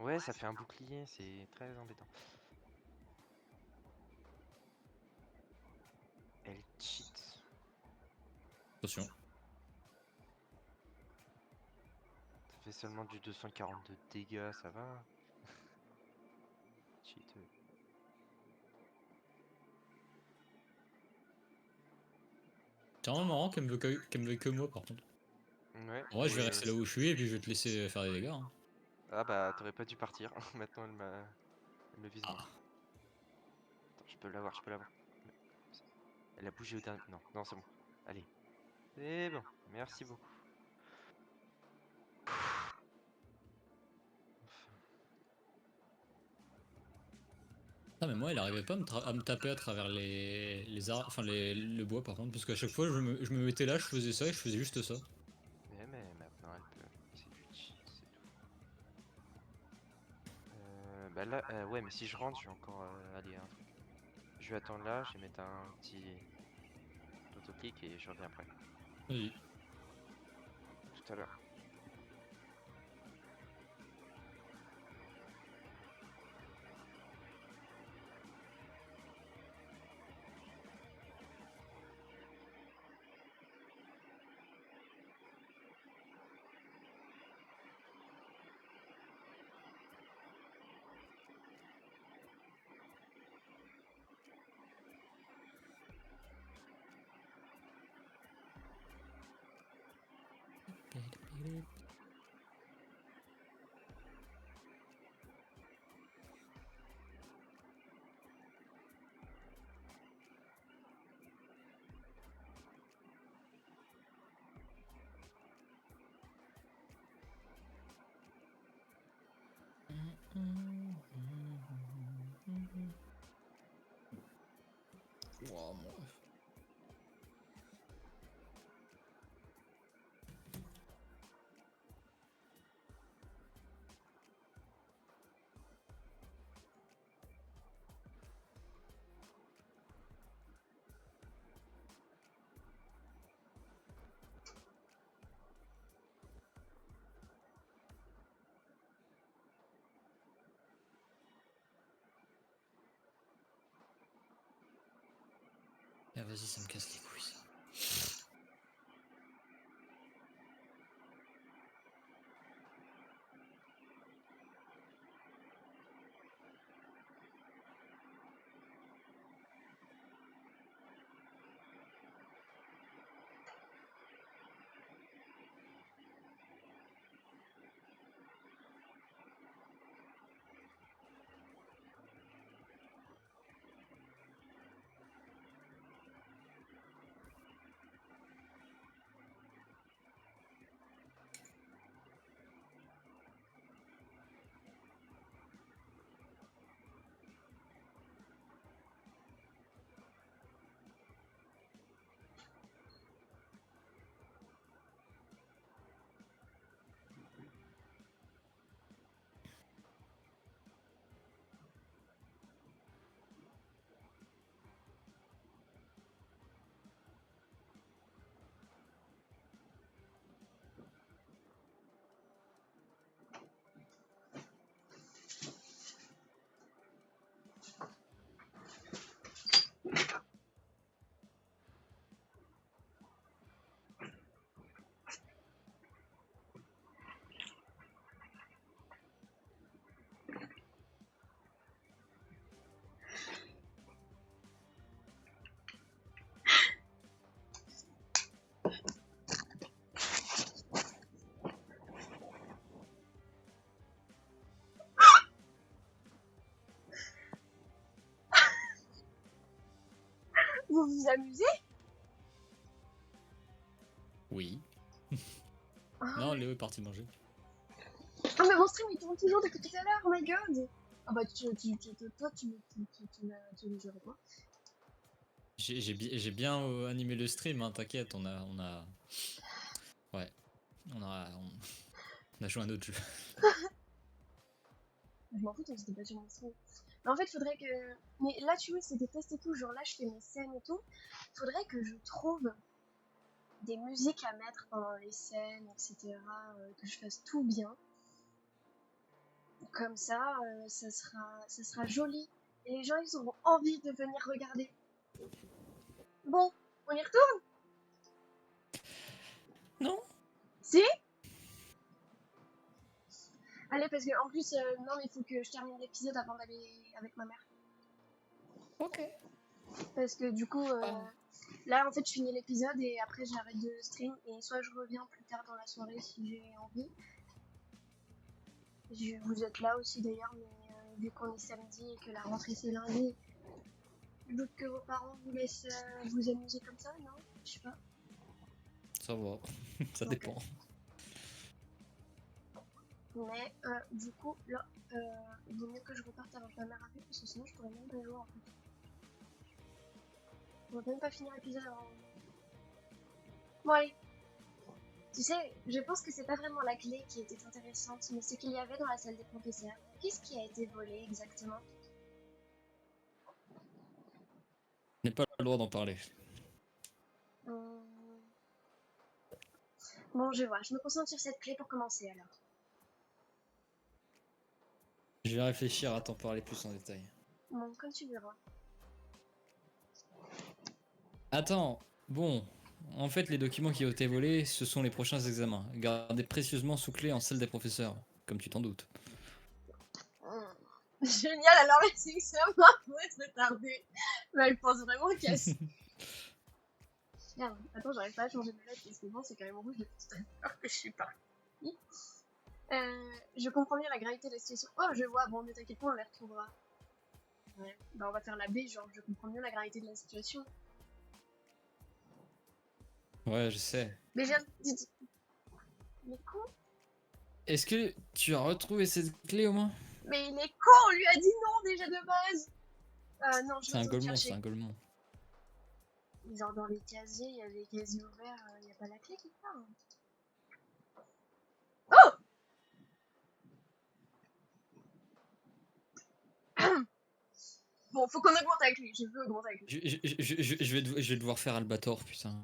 Ouais, ça fait un bouclier, c'est très embêtant. Elle cheat. Attention. Ça fait seulement du 240 de dégâts, ça va. Cheat. C'est vraiment marrant qu'elle me veuille que moi, par contre. Ouais. Ouais, je vais et- rester là où je suis et puis je vais te laisser faire des dégâts. Hein. Ah bah, t'aurais pas dû partir. Maintenant, elle me vise moi. Ah. Attends, je peux l'avoir, je peux l'avoir. Elle a bougé au dernier. Non, non, c'est bon. Allez. C'est bon. Merci beaucoup. Ah mais moi il arrivait pas à me taper à travers les arbres, enfin le bois par contre, parce qu'à chaque fois je me mettais là, je faisais ça et je faisais juste ça. Mais maintenant elle peut. C'est du cheat, c'est tout. Bah là, ouais, mais si je rentre, je vais encore aller à un truc. Je vais attendre là, je vais mettre un petit autoclic et je reviens après. Vas-y. Tout à l'heure. Wow, mon ref. Ah, vas-y, ça me casse les couilles ça. Vous vous amusez? Oui. Ah, Non, Léo est parti manger. Ah, mais mon stream il tourne toujours depuis tout à l'heure, oh my god! Ah bah toi tu me gères quoi? J'ai bien animé le stream, hein, t'inquiète, Ouais, on a joué à un autre jeu. Je m'en fous tant que c'était pas sur mon stream. Mais en fait faudrait que... Mais là tu vois c'est des tests et tout, genre là je fais mes scènes et tout. Faudrait que je trouve des musiques à mettre pendant les scènes, etc. Que je fasse tout bien. Comme ça, ça sera joli. Et les gens ils auront envie de venir regarder. Bon, on y retourne? Non. Si? Allez, parce que en plus, non, mais il faut que je termine l'épisode avant d'aller avec ma mère. Ok. Parce que du coup, là en fait, je finis l'épisode et après j'arrête de stream. Et soit je reviens plus tard dans la soirée si j'ai envie. Vous êtes là aussi d'ailleurs, mais vu qu'on est samedi et que la rentrée c'est lundi, je doute que vos parents vous laissent vous amuser comme ça, non? Je sais pas. Ça va, ça Ok. dépend. Mais du coup, là, il vaut mieux que je reparte avant que ma mère arrive. parce que sinon je pourrais même pas jouer en fait. On va même pas finir l'épisode avant. Bon allez. Tu sais, je pense que c'est pas vraiment la clé qui était intéressante, mais ce qu'il y avait dans la salle des professeurs. Qu'est-ce qui a été volé exactement? Je n'ai pas le droit d'en parler. Hum. Bon, je vois. Je me concentre sur cette clé pour commencer alors. Je vais réfléchir à t'en parler plus en détail. Bon, comme tu verras. Attends, bon. En fait, les documents qui ont été volés, ce sont les prochains examens, gardés précieusement sous clé en salle des professeurs, comme tu t'en doutes. Génial, alors les examens vont être retardés. Mais elle pense vraiment qu'elle... Merde, attends, j'arrive pas à changer de lettre parce que bon, c'est quand même rouge depuis tout à l'heure que je suis partie. Je comprends bien la gravité de la situation. Oh, je vois, bon, ne t'inquiète pas, on les retrouvera. Ouais, bah on va faire la B, genre, je comprends mieux la gravité de la situation. Ouais, je sais. Mais j'ai... Mais con. Est-ce que tu as retrouvé cette clé au moins? Mais il est con, on lui a dit non déjà de base. Non, je C'est un vais golemon, chercher. c'est un golemon. Genre dans les casiers, il y avait les casiers ouverts, il n'y a pas la clé quelque part. Oh Bon, faut qu'on augmente avec lui, je veux augmenter avec lui. Je vais devoir faire Albator, putain.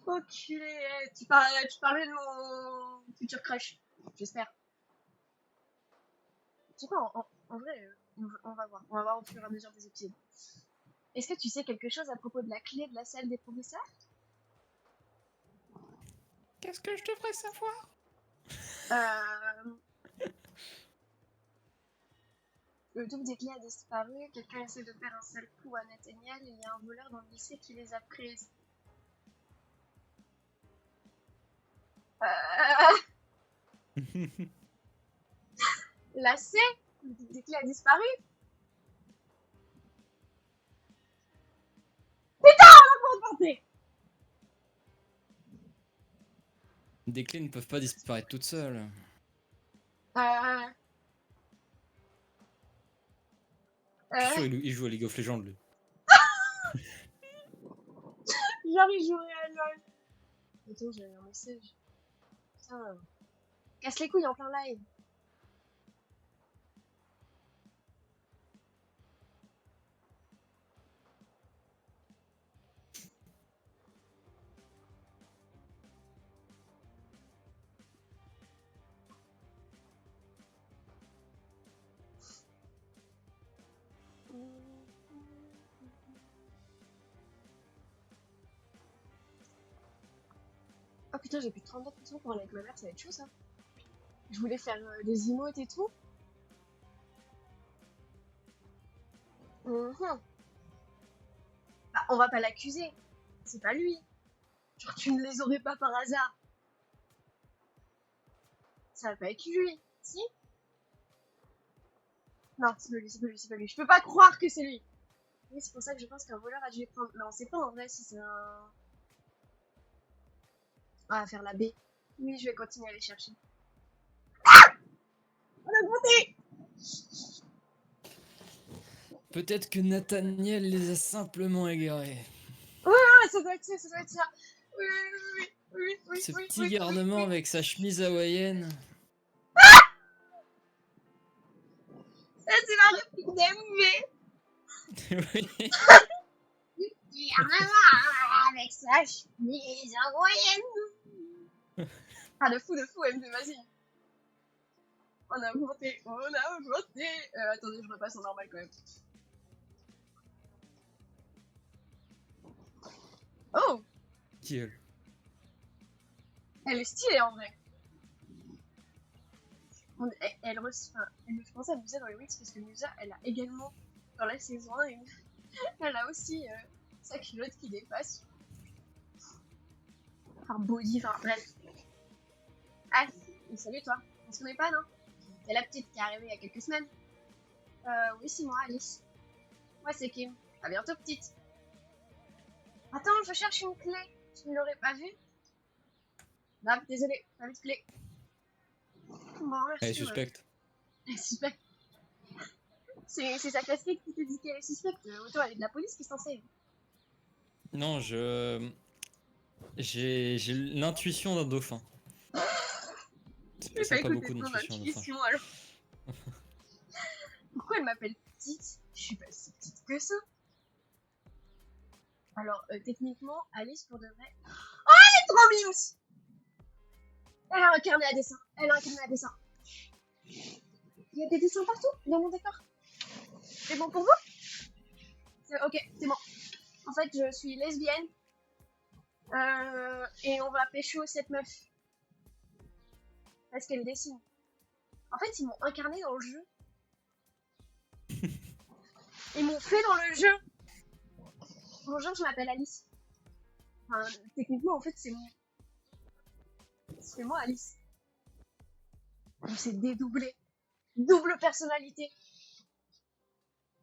Enculé, tu parlais de mon futur crush, j'espère. Je sais pas, en vrai, on va voir. On va voir au fur et à mesure des épisodes. Est-ce que tu sais quelque chose à propos de la clé de la salle des professeurs? Qu'est-ce que je devrais savoir? Le double des clés a disparu, quelqu'un essaie de faire un sale coup à Nathaniel, il y a un voleur dans le lycée qui les a prises. La C, le double des clés a disparu. Portée. Des clés ne peuvent pas disparaître toutes seules. Je suis sûr il joue à League of Legends, lui. Genre il jouerait à LOL. Attends, j'ai un message. Putain. Casse les couilles en plein live. Oh putain, j'ai plus de 32% pour aller avec ma mère, ça va être chaud ça. Je voulais faire des emotes et tout. Bah, on va pas l'accuser. C'est pas lui. Genre, tu ne les aurais pas par hasard. Ça va pas être lui. Si? Non, c'est pas lui, c'est pas lui, c'est pas lui. Je peux pas croire que c'est lui. Oui, c'est pour ça que je pense qu'un voleur a dû les prendre. Mais on sait pas en vrai si c'est un... On va faire la B. Oui, je vais continuer à les chercher. On a monté! Peut-être que Nathaniel les a simplement égarés. Ah, ça doit être ça, ça doit être ça. Oui, oui, oui, oui, oui, Ce oui, petit oui, garnement oui. avec sa chemise hawaïenne. Ça, c'est la réplique d'MV. Oui. Avec sa chemise hawaïenne. Ah, de fou, MV, vas-y. On a augmenté, on a augmenté. Attendez, je repasse en normal quand même. Oh, Gueule. elle est stylée en vrai. Elle me fait penser à Musa dans les Wix parce que Musa, elle a également, dans la saison 1, elle a aussi sa culotte qui dépasse. Enfin, body, enfin bref. Ah, salut toi. On se connaît pas, non? C'est la petite qui est arrivée il y a quelques semaines. Oui, c'est moi, Alice. Moi, c'est Kim. À bientôt, petite. Attends, je cherche une clé. Tu ne l'aurais pas vue? Non, désolé, pas vu de clé. Bon, merci. Elle est suspecte. Elle est suspecte. C'est sa casquette qui te dit qu'elle est suspecte. Autant elle est de la police qui est censée. Non, j'ai l'intuition d'un dauphin. Ça a pas beaucoup d'intuition, un dauphin. Alors. Pourquoi elle m'appelle petite? Je suis pas si petite que ça. Alors, techniquement, Alice, pour de vrai... Oh, elle est trop mimes! Elle a un carnet à dessin. Elle a un carnet à dessin. Il y a des dessins partout dans mon décor. C'est bon pour vous? Ok, c'est bon. En fait, je suis lesbienne. Et on va pécho cette meuf. Parce qu'elle dessine. En fait, ils m'ont incarné dans le jeu. Ils m'ont fait dans le jeu. Bonjour, je m'appelle Alice. Enfin, techniquement, en fait, c'est moi. C'est moi, Alice. On s'est dédoublé. Double personnalité.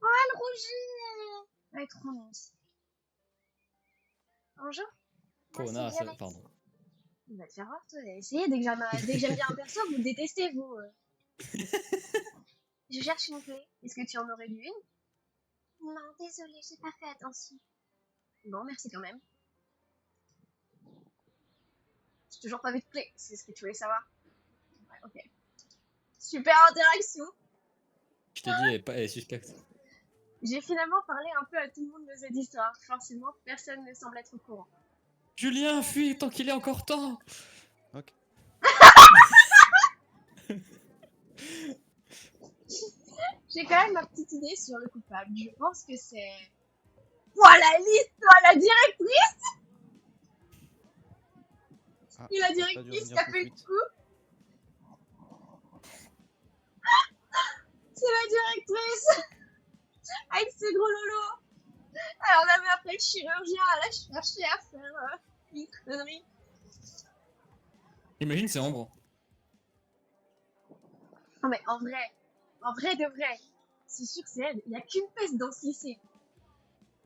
Oh, elle rougit. Elle est trop mince. Bonjour. Moi, c'est Connasse, Violette. pardon. Il va te faire voir, toi. Essayez, dès que j'aime bien un perso, vous le détestez, vous. Je cherche une clé. Est-ce que tu en aurais lu une? Non, désolée, j'ai pas fait attention. Bon, merci quand même. J'ai toujours pas vu de clé, c'est ce que tu voulais savoir. Ouais, ok. Super interaction. Je t'ai dit, elle est suspecte. J'ai finalement parlé un peu à tout le monde de cette histoire. Forcément, personne ne semble être au courant. Julien, fuis tant qu'il est encore temps. Ok. J'ai quand même ma petite idée sur le coupable. Je pense que c'est... Voilà, Alice, toi, la directrice. Ah, Et la ça a pas dû directrice qui revenir a tout fait de le suite. coup. C'est la directrice. Avec ses gros lolos. Alors on avait appelé le chirurgien à la chercher à faire une connerie. Imagine, c'est Ambre. Non mais en vrai de vrai, c'est sûr que c'est elle. Il n'y a qu'une peste dans ce lycée.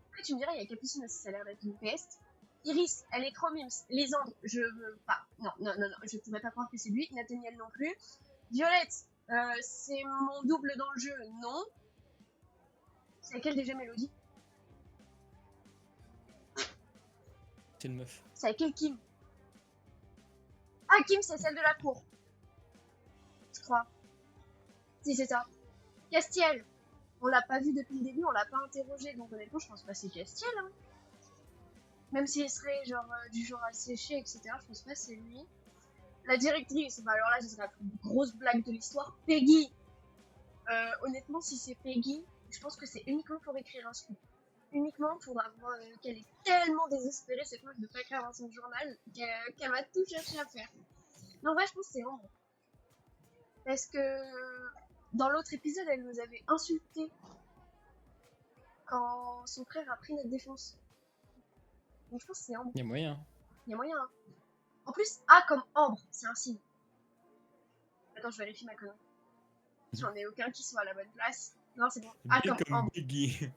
Après tu me dirais, il y a Capucine aussi, ça a l'air d'être une peste. Iris, elle est trop mimes. Lysandre, je veux pas. Non, je pourrais pas croire que c'est lui. Nathaniel non plus. Violette, c'est mon double dans le jeu, non. C'est laquelle déjà, Mélodie? C'est une meuf. C'est laquelle Kim? Ah, Kim, c'est celle de la cour. Je crois. Si, c'est ça. Castiel. On l'a pas vu depuis le début, on l'a pas interrogé, donc honnêtement, je pense pas que c'est Castiel. Hein. Même s'il serait genre du genre à sécher, etc., je pense pas que c'est lui. La directrice, bah alors là, ce serait la plus grosse blague de l'histoire. Peggy. Honnêtement, si c'est Peggy, je pense que c'est uniquement pour écrire un scoop. Uniquement pour avoir qu'elle est tellement désespérée, cette meuf, de pas écrire dans son journal, qu'elle va tout chercher à faire. Non, ouais, je pense que c'est Ambre. Parce que dans l'autre épisode, elle nous avait insulté quand son frère a pris notre défense. Donc je pense que c'est Ambre. Il y a moyen. Il y a moyen. Hein. En plus, A comme Ambre, c'est un signe. Attends, je vérifie ma connerie. J'en ai aucun qui soit à la bonne place. Non, c'est bon. A B comme Ambre. Biggie.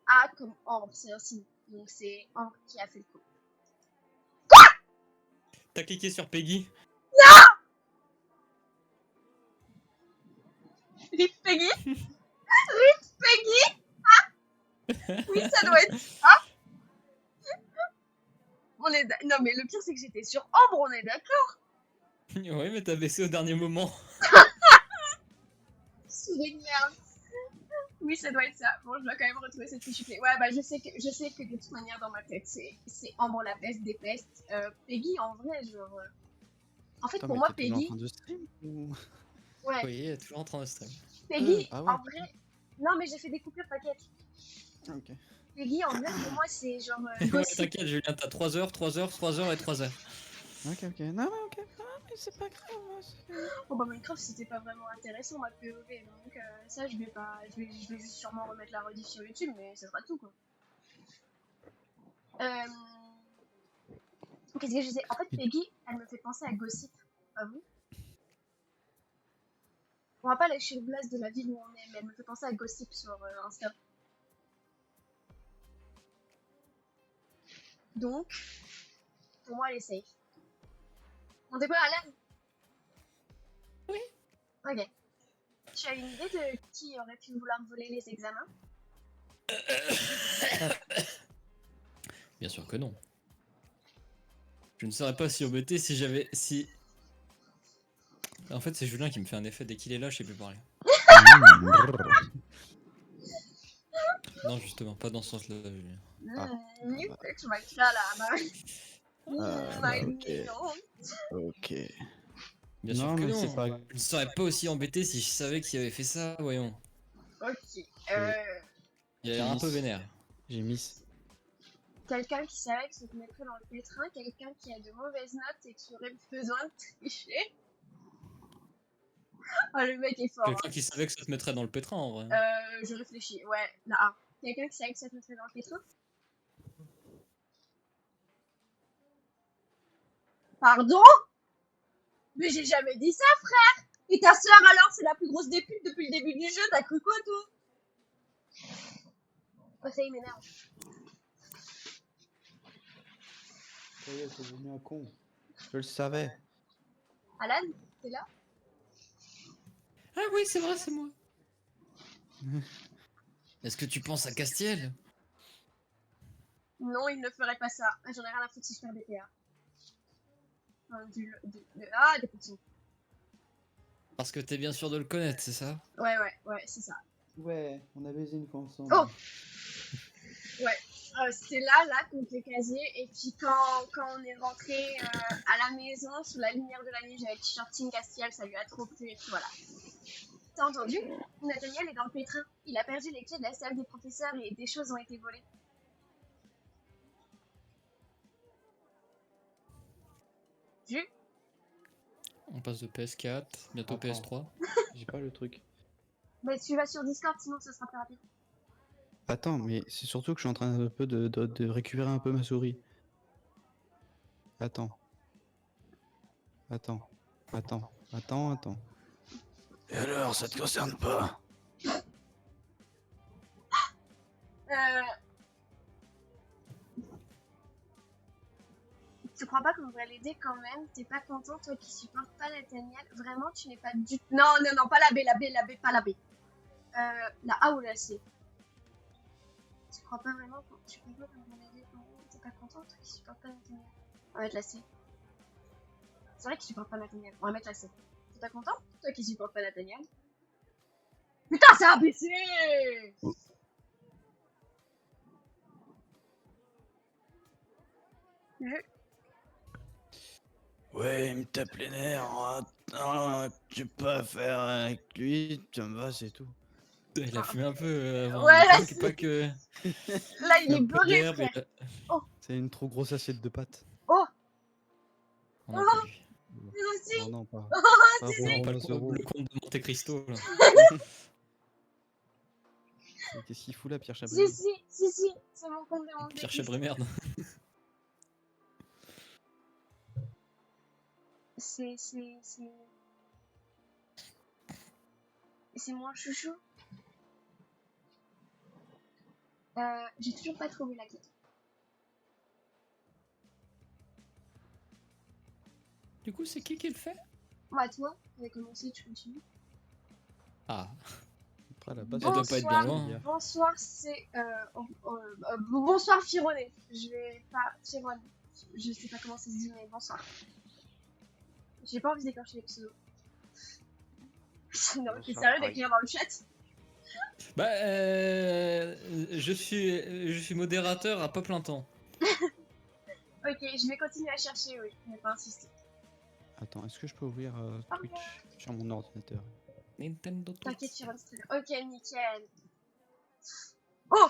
A comme Ambre, c'est un signe. Donc c'est Ambre qui a fait le coup. T'as cliqué sur Peggy? Rip Peggy. Rip Peggy. Ah oui, ça doit être ça. Non, mais le pire, c'est que j'étais sur Ambre, on est d'accord. Ouais, mais t'as baissé au dernier moment. Souris de merde. Oui, ça doit être ça. Bon, je dois quand même retrouver cette fiche clé. Ouais, bah je sais que de toute manière, dans ma tête, c'est Ambre la peste des pestes. Peggy, en vrai, genre... En fait, Attends, pour mais moi, t'es toujours en Peggy... train de stream ou... Ouais, Oui, elle est toujours en train de stream. Peggy, Ah ouais. en vrai... Non, mais j'ai fait des coupures, t'inquiète. Ah, ok. Peggy, en vrai, pour moi, c'est genre... Ouais, gossip. t'inquiète, Julien, t'as 3 heures, 3 heures, 3 heures et 3 heures. Ok, ok. Non, non, ok. Non, mais c'est pas grave. Hein, Oh bah Minecraft c'était pas vraiment intéressant ma POV donc ça je vais juste sûrement remettre la rediff sur YouTube mais ça sera tout quoi. Qu'est-ce que je disais? En fait Peggy elle me fait penser à Gossip, à vous? On va pas lâcher le blast de la ville où on est mais elle me fait penser à Gossip sur Insta. Donc pour moi elle est safe. On décolle à l'aise. Ok. Tu as une idée de qui aurait pu vouloir voler les examens? Bien sûr que non. Je ne serais pas si embêté si j'avais... Si... En fait, c'est Julien qui me fait un effet. Dès qu'il est là, je sais plus parler. Non, justement, pas dans ce sens-là, Julien. Tu vas être là, là. Ok. Bien Non, sûr que mais non. c'est pas- Je ne serais pas aussi embêté si je savais qui avait fait ça, voyons. Ok. Il a l'air un peu vénère. J'ai mis. Quelqu'un qui savait que se mettrait dans le pétrin, quelqu'un qui a de mauvaises notes et qui aurait besoin de tricher. Oh, le mec est fort. Quelqu'un qui savait que ça te mettrait dans le pétrin, en vrai. Je réfléchis. Ouais, la A. Quelqu'un qui savait que ça se mettrait dans le pétrin? Pardon? Mais j'ai jamais dit ça, frère! Et ta sœur alors, c'est la plus grosse des putes depuis le début du jeu, t'as cru quoi, toi? Oh, ça y m'énerve. Ça y est, c'est devenu un con. Je le savais. Alan, t'es là? Ah oui, c'est vrai, c'est moi. Est-ce que tu penses à Castiel? Non, il ne ferait pas ça. J'en ai rien à foutre si je perds des PA. Enfin, ah, des petits. Parce que t'es bien sûr de le connaître, c'est ça? Ouais, c'est ça. Ouais, on a baisé une fois ensemble. Oh! Ouais, c'était là, contre les casiers. Et puis quand on est rentré à la maison, sous la lumière de la nuit, j'avais le t-shirt Team Castiel, ça lui a trop plu et puis voilà. T'as entendu? Nathaniel est dans le pétrin. Il a perdu les clés de la salle des professeurs et des choses ont été volées. Vu? On passe de PS4, bientôt Attends. PS3. J'ai pas le truc. Bah tu vas sur Discord, sinon ce sera plus rapide. Attends, mais c'est surtout que je suis en train un peu de récupérer un peu ma souris. Attends. Attends. Et alors, ça te concerne pas? Tu crois pas qu'on devrait l'aider quand même? T'es pas content, toi qui supportes pas Nathaniel? Vraiment, tu n'es pas du tout... Non, pas la B, pas la B. La A ou la C? Tu crois pas vraiment qu'on... Tu crois pas qu'on devrait l'aider quand même? T'es pas content, toi qui supportes pas Nathaniel? On va mettre la C. C'est vrai qu'il supporte pas Nathaniel. On va mettre la C. T'es pas content, toi qui supportes pas Nathaniel? Putain, c'est un PC! Ouais, il me tape les nerfs. Tu peux pas faire avec lui, tu me vas, c'est tout. Il a fumé un peu avant. Ouais, là, Pas que... Là, il est un peu beurré, d'herbe, frère. C'est une trop grosse assiette de pâtes. Oh, On en peut plus. mais aussi. Non, pas. Oh, Pas si, pour si. Pas le 20 euros. comte de Monte Cristo, là. Qu'est-ce qu'il fout là, Pierre Chabrol? Si, c'est mon compte de mon Pierre Chabré, merde. C'est mon chouchou. J'ai toujours pas trouvé la clé. Du coup, c'est qui le fait? Bah toi, tu as commencé, tu continues. Ah, Après, la base, ça doit pas être bien loin. Bonsoir, c'est... bonsoir, Fironé. Je vais pas... Firon. Je sais pas comment ça se dit, mais bonsoir. J'ai pas envie d'écorcher les pseudos. Non, mais t'es Bonsoir, sérieux Paris. d'écrire dans le chat? Bah, je suis modérateur à pas plein temps. Ok, je vais continuer à chercher, oui, mais pas insister. Attends, est-ce que je peux ouvrir Twitch sur mon ordinateur? Nintendo T'inquiète, Firon, c'est très bien. Ok, nickel. Oh!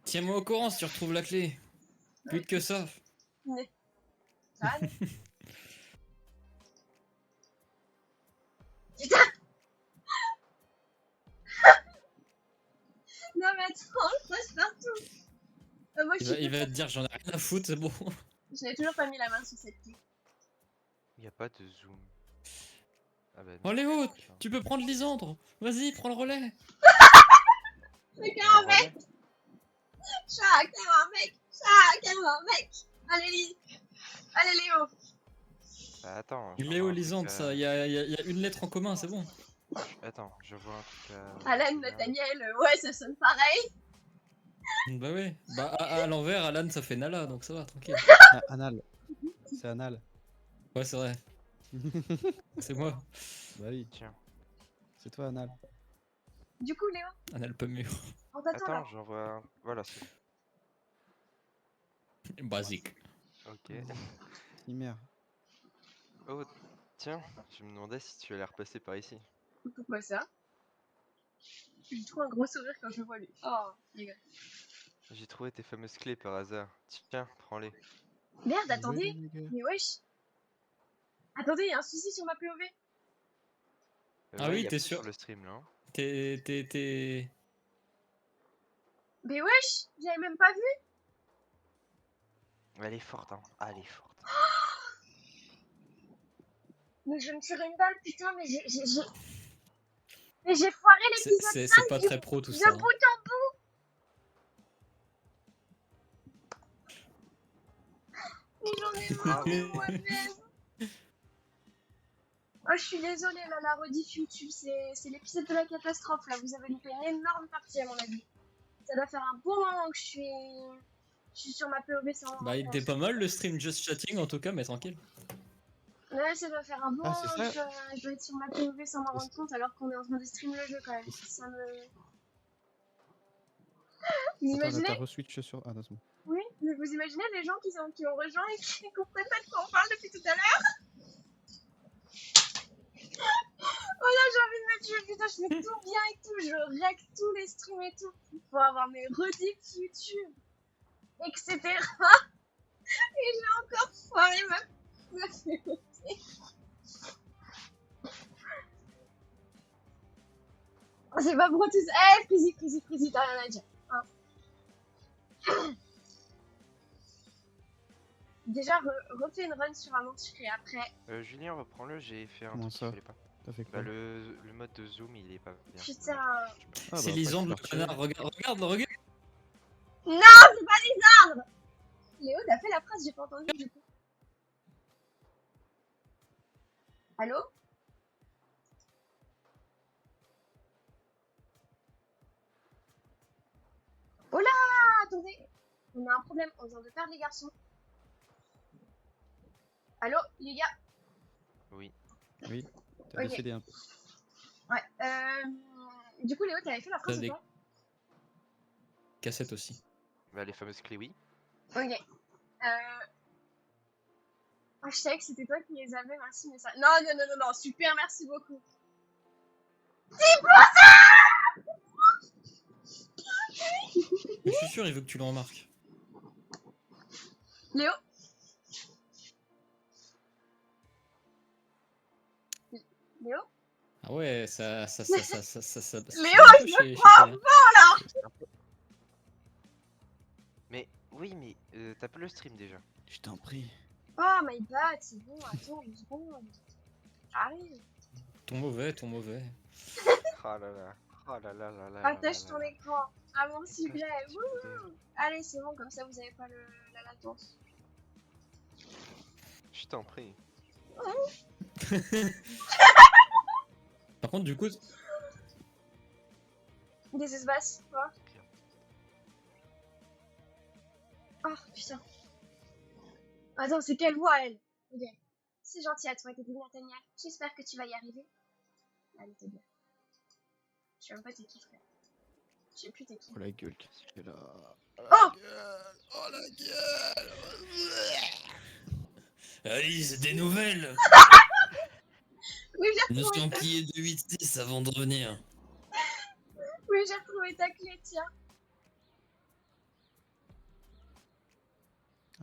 Tiens-moi au courant si tu retrouves la clé. Plus que ça. Ça va? Putain! Non mais attends, je passe partout. Moi, Il va te dire j'en ai rien à foutre, c'est bon. Je n'ai toujours pas mis la main sur cette clé. Il n'y a pas de zoom. Ah bah non. Oh Léo, tu peux prendre Lisandre. Vas-y, prends le relais. Chacun un mec! Chacun un mec! Allez, Léo! Bah attends. Léo, j'envoie un truc Lisande, à- ça, y a une lettre en commun, c'est bon. Attends, je vois un truc à... Alan, Julien. Nathaniel, ouais, ça sonne pareil. Bah ouais. Bah à l'envers, Alan, ça fait Nala, donc ça va, tranquille. Ah, anal. C'est anal. Ouais, c'est vrai. C'est moi. Bah oui, Tiens. c'est toi, anal. Du coup, Léo, Anal pas mûr. on t'attend là. Attends, j'envoie un... Voilà, c'est... Basique. Ok. Chimère. Oh, tiens, je me demandais si tu allais repasser par ici. Pourquoi ça? J'ai trop un gros sourire quand je vois lui. Oh, rigole. J'ai trouvé tes fameuses clés par hasard. Tiens, prends-les. Merde, attendez. Ouais, les gars. Mais wesh. Attendez, il y a un souci sur ma POV. Ah Ouais, oui, y a t'es plus sûr sur le stream là. Hein. T'es... Mais wesh, j'avais même pas vu. Elle est forte, hein. Ah, elle est forte. Mais je me tire une balle, putain, mais Mais j'ai foiré l'épisode C'est pas très pro tout de ça. bout en bout. Mais j'en ai marre de moi-même. Oh, je suis désolée, là, la rediff YouTube, c'est l'épisode de la catastrophe, là. Vous avez loupé une énorme partie, à mon avis. Ça doit faire un bon moment que je suis sur ma POV sans m'en Bah il rendre était pas mal le stream Just Chatting en tout cas, mais tranquille. Ouais, ça doit faire un bon Ah, moment c'est que je dois être sur ma POV sans m'en rendre compte alors qu'on est en train de stream le jeu quand même. Ça me... Vous Attends, là, imaginez? t'as re-switch sur. Ah, non, c'est bon. Oui, mais vous imaginez les gens qui ont rejoint et qui comprennent pas de quoi on parle depuis tout à l'heure? Oh là, j'ai envie de me tuer, putain, je fais tout bien et tout, je règle tous les streams et tout pour avoir mes rediffs YouTube, etc. Et j'ai encore foiré ma POV. Oh, c'est pas pro tout ça. Eh, Frizy, t'as rien à dire. Hein. Déjà, refais une run sur un montre et après. Julien, reprends-le, j'ai fait un Comment truc qu'il ça fallait pas. T'as fait quoi? Bah, le mode de zoom, il est pas bien. Putain. Ah, C'est bah, après, Lisande tu le peux retirer. connard, regarde. Non, c'est pas les arbres. Léo, t'as fait la phrase, j'ai pas entendu du coup. Allô? Oh là, attendez. On a un problème, on vient de perdre les garçons. Allô, les gars? Oui. Oui, t'as Ok. décédé un peu. Ouais. Du coup, Léo, t'avais fait la phrase T'as ou des- pas? Cassette aussi. Bah, les fameuses clés, oui. Ok. Ah, je savais que c'était toi qui les avais, merci, mais ça... Non, super, merci beaucoup. Je suis sûr, il veut que tu le remarques. Léo? Léo? Ah ouais, ça Léo, je crois Mais, oui, mais t'as pas le stream déjà. Je t'en prie. Oh my god, c'est bon, attends, une seconde. J'arrive. Ton mauvais. Oh là là. Oh là là là là. Partage ton écran. Ah mon s'il vous plaît. Partage ton Wouhou. Allez, c'est bon, comme ça vous avez pas la latence. Je t'en prie. Par contre, du coup, Des espaces, quoi. Oh putain. Attends, c'est quelle voix elle? Ok. C'est gentil à toi, Kevin Nathaniel. J'espère que tu vas y arriver. Allez, t'es bien. Je sais même pas t'es qui, frère. Je sais plus t'es qui. Oh la gueule, qu'est-ce qu'il fait là? Oh! Oh la gueule. Alice, des nouvelles. Oui, j'ai Nous retrouvé sommes ta... pliés de 8-6 avant de revenir. Oui, j'ai retrouvé ta clé, tiens.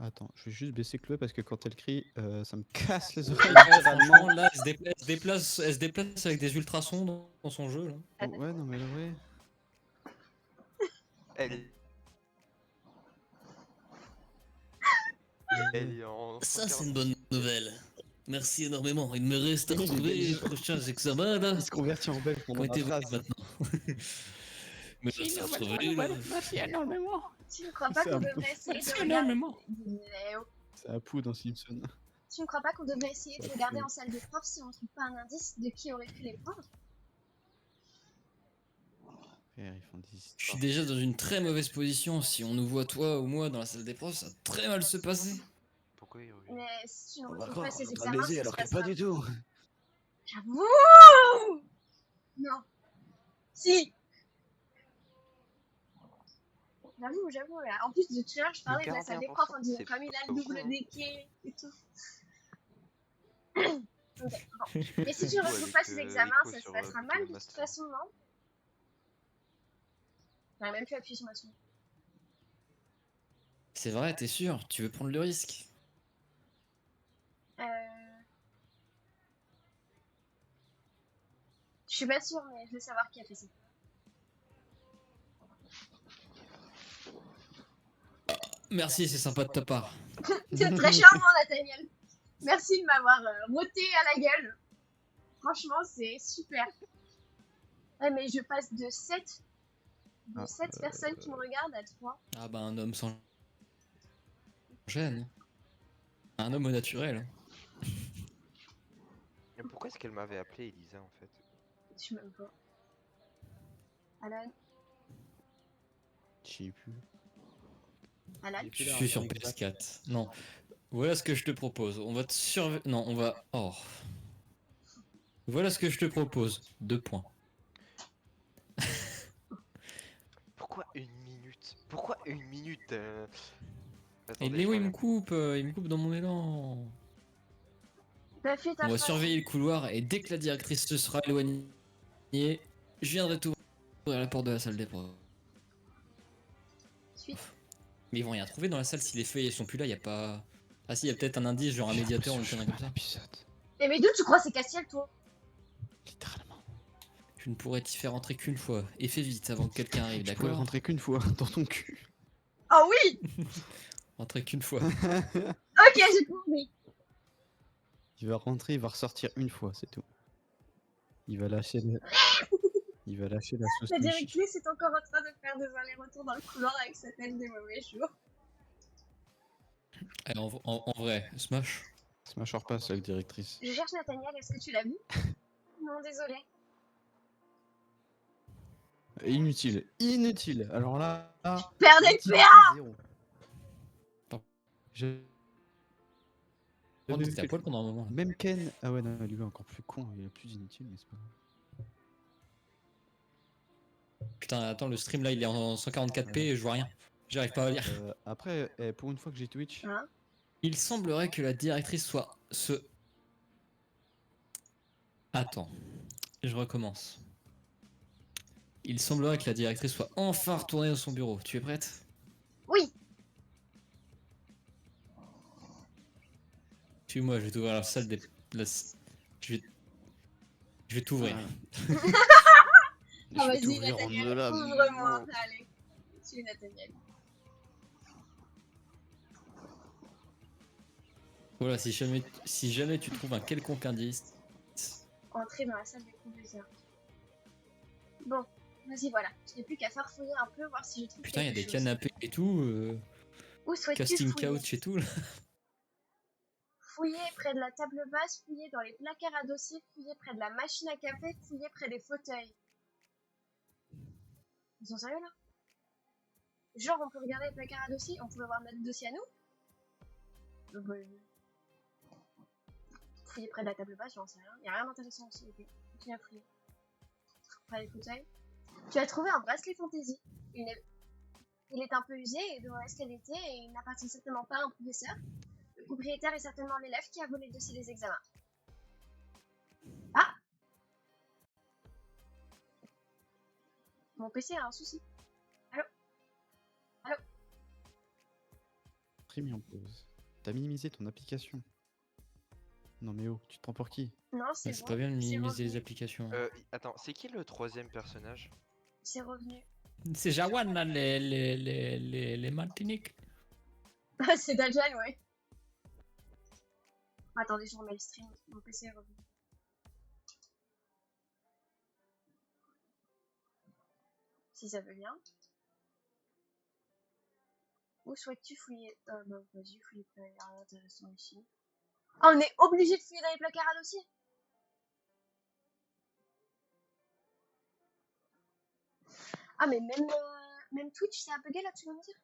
Attends, je vais juste baisser Chloé parce que quand elle crie, ça me casse les oreilles. franchement, là, elle se déplace avec des ultrasons dans son jeu. Là. Oh, ouais, non mais ouais. Elle est... Elle est en... Ça, c'est une bonne nouvelle. Merci énormément. Il me reste à retrouver les prochains examens là. Il se convertit en belle Qui pendant ont la été phrase. vrais maintenant. Mais je vais retrouver là. Merci énormément. Tu ne crois pas C'est qu'on un peu- devrait essayer de Merci regarder énormément. Léo. C'est Apu dans Simpson. Tu ne crois pas qu'on devrait essayer de regarder en salle de prof si on ne trouve pas un indice de qui aurait pu les prendre? Frère, ils font des Je suis histoires. déjà dans une très mauvaise position. Si on nous voit toi ou moi dans la salle des profs, ça va très mal se passer. Pourquoi il revient? Mais si tu ne On va retrouves croire pas qu'on est ces en train de examens, baiser ça se alors que pas passera. du tout. J'avoue! Non. Si! J'avoue, là. En plus de tout à l'heure, je parlais de la salle des profs en disant comme il a le double hein. des quais et tout. Ok, bon. Mais si tu ne retrouves pas ces examens, ça se passera mal de toute façon, non? J'aurais même pu appuyer sur ma souris. C'est vrai, t'es sûr? Tu veux prendre le risque? Je suis pas sûre, mais je veux savoir qui a fait ça. Merci, c'est sympa de ta part. C'est très charmant, Nathaniel. Merci de m'avoir roté à la gueule. Franchement, c'est super. Ouais, mais je passe de 7 personnes qui me regardent à 3. Ah bah un homme sans gêne. Un homme au naturel. Mais pourquoi est-ce qu'elle m'avait appelé Elisa en fait? Je sais même pas. Alan, Je sais plus. Alan. Je suis sur PS4. Non. Voilà ce que je te propose. On va te surveiller. Non, on va. Oh. Voilà ce que je te propose. 2 points. Pourquoi 1 minute? Pourquoi 1 minute Et Attendez, Léo, je il me reviens. coupe dans mon élan. T'as fait ta On va phrase. surveiller le couloir et dès que la directrice se sera éloignée, je viendrai t'ouvrir la porte de la salle des profs. Suite. Mais ils vont rien trouver dans la salle si les feuilles sont plus là, y a pas. Ah si, y a peut-être un indice, genre un médiateur ou une connerie comme ça. Eh, mais d'où tu crois c'est Castiel, toi? Littéralement. Je ne pourrais t'y faire rentrer qu'une fois. Et fais vite avant que quelqu'un arrive, Tu pourrais d'accord? rentrer qu'une fois dans ton cul. Oh oui! Rentrer qu'une fois. Ok, j'ai compris. Il va rentrer, il va ressortir une fois, c'est tout. Il va lâcher il va lâcher la sauce La niche. directrice est encore en train de faire des allers-retours dans le couloir avec sa tête des mauvais jours. Allez, en vrai, Smash. Smash or pass, la directrice. Je cherche Nathaniel, est-ce que tu l'as vu? Non, désolé. Inutile. Inutile. Alors là, Perdez le utilité PA! 0. Pardon. Je... On était à poil pendant un moment. Là. Même Ken. Ah ouais, non, lui est encore plus con, il est plus inutile, mais c'est pas grave. Putain, attends, le stream là il est en 144p et je vois rien. J'arrive pas à lire. Après, pour une fois que j'ai Twitch, Hein? Il semblerait que la directrice soit Attends, je recommence. Il semblerait que la directrice soit enfin retournée dans son bureau. Tu es prête? Oui! Suis-moi, je vais t'ouvrir la salle des. Je vais t'ouvrir. je Ah, vais vas-y, t'ouvrir en Nathaniel, delà. ouvre-moi. Allez, suis Nathaniel. Voilà, si jamais tu trouves un quelconque indice. Entrer dans la salle des professeurs. Bon, vas-y, voilà. Je n'ai plus qu'à farfouiller un peu, voir si je trouve Putain, il y a quelque des chose. canapés et tout. Où souhaites-tu Casting fouiller? couch et tout. Là. Fouiller près de la table basse, fouiller dans les placards à dossiers, fouiller près de la machine à café, fouiller près des fauteuils. Ils sont sérieux là? Genre on peut regarder les placards à dossiers, on pourrait voir notre dossier à nous? Fouiller près de la table basse, j'en sais rien. Y'a rien d'intéressant aussi, ok. Continue à fouiller. Près des fauteuils. Tu as trouvé un bracelet fantaisie. Il est un peu usé et devant ce qu'elle était et il n'appartient certainement pas à un professeur. Le propriétaire est certainement l'élève qui a volé le dossier des examens. Ah! Mon PC a un souci. Stream en pause. T'as minimisé ton application. Non mais oh, tu te prends pour qui? Non, c'est C'est bon. pas bien de c'est minimiser les revenu. applications. Attends, c'est qui le troisième personnage? C'est revenu. C'est Jawan là, les Martiniques. C'est Dajan, ouais. Attendez, je remets le stream. Mon PC est revenu. Si ça veut bien. Où souhaites-tu fouiller? Non, vas-y, fouiller pas, y'a rien d'intéressant ici. Ah, on est obligé de fouiller dans les placards à dossier. Ah, mais même Twitch, c'est un bugué là, tu vas me dire?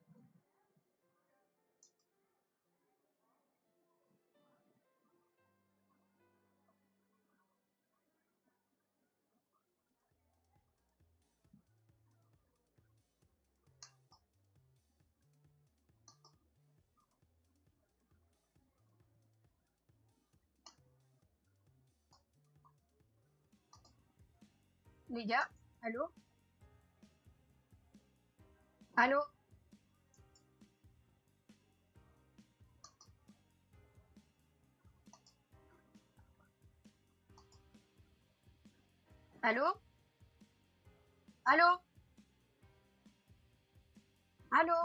Les gars, allô? Allô? Allô? Allô? Allô?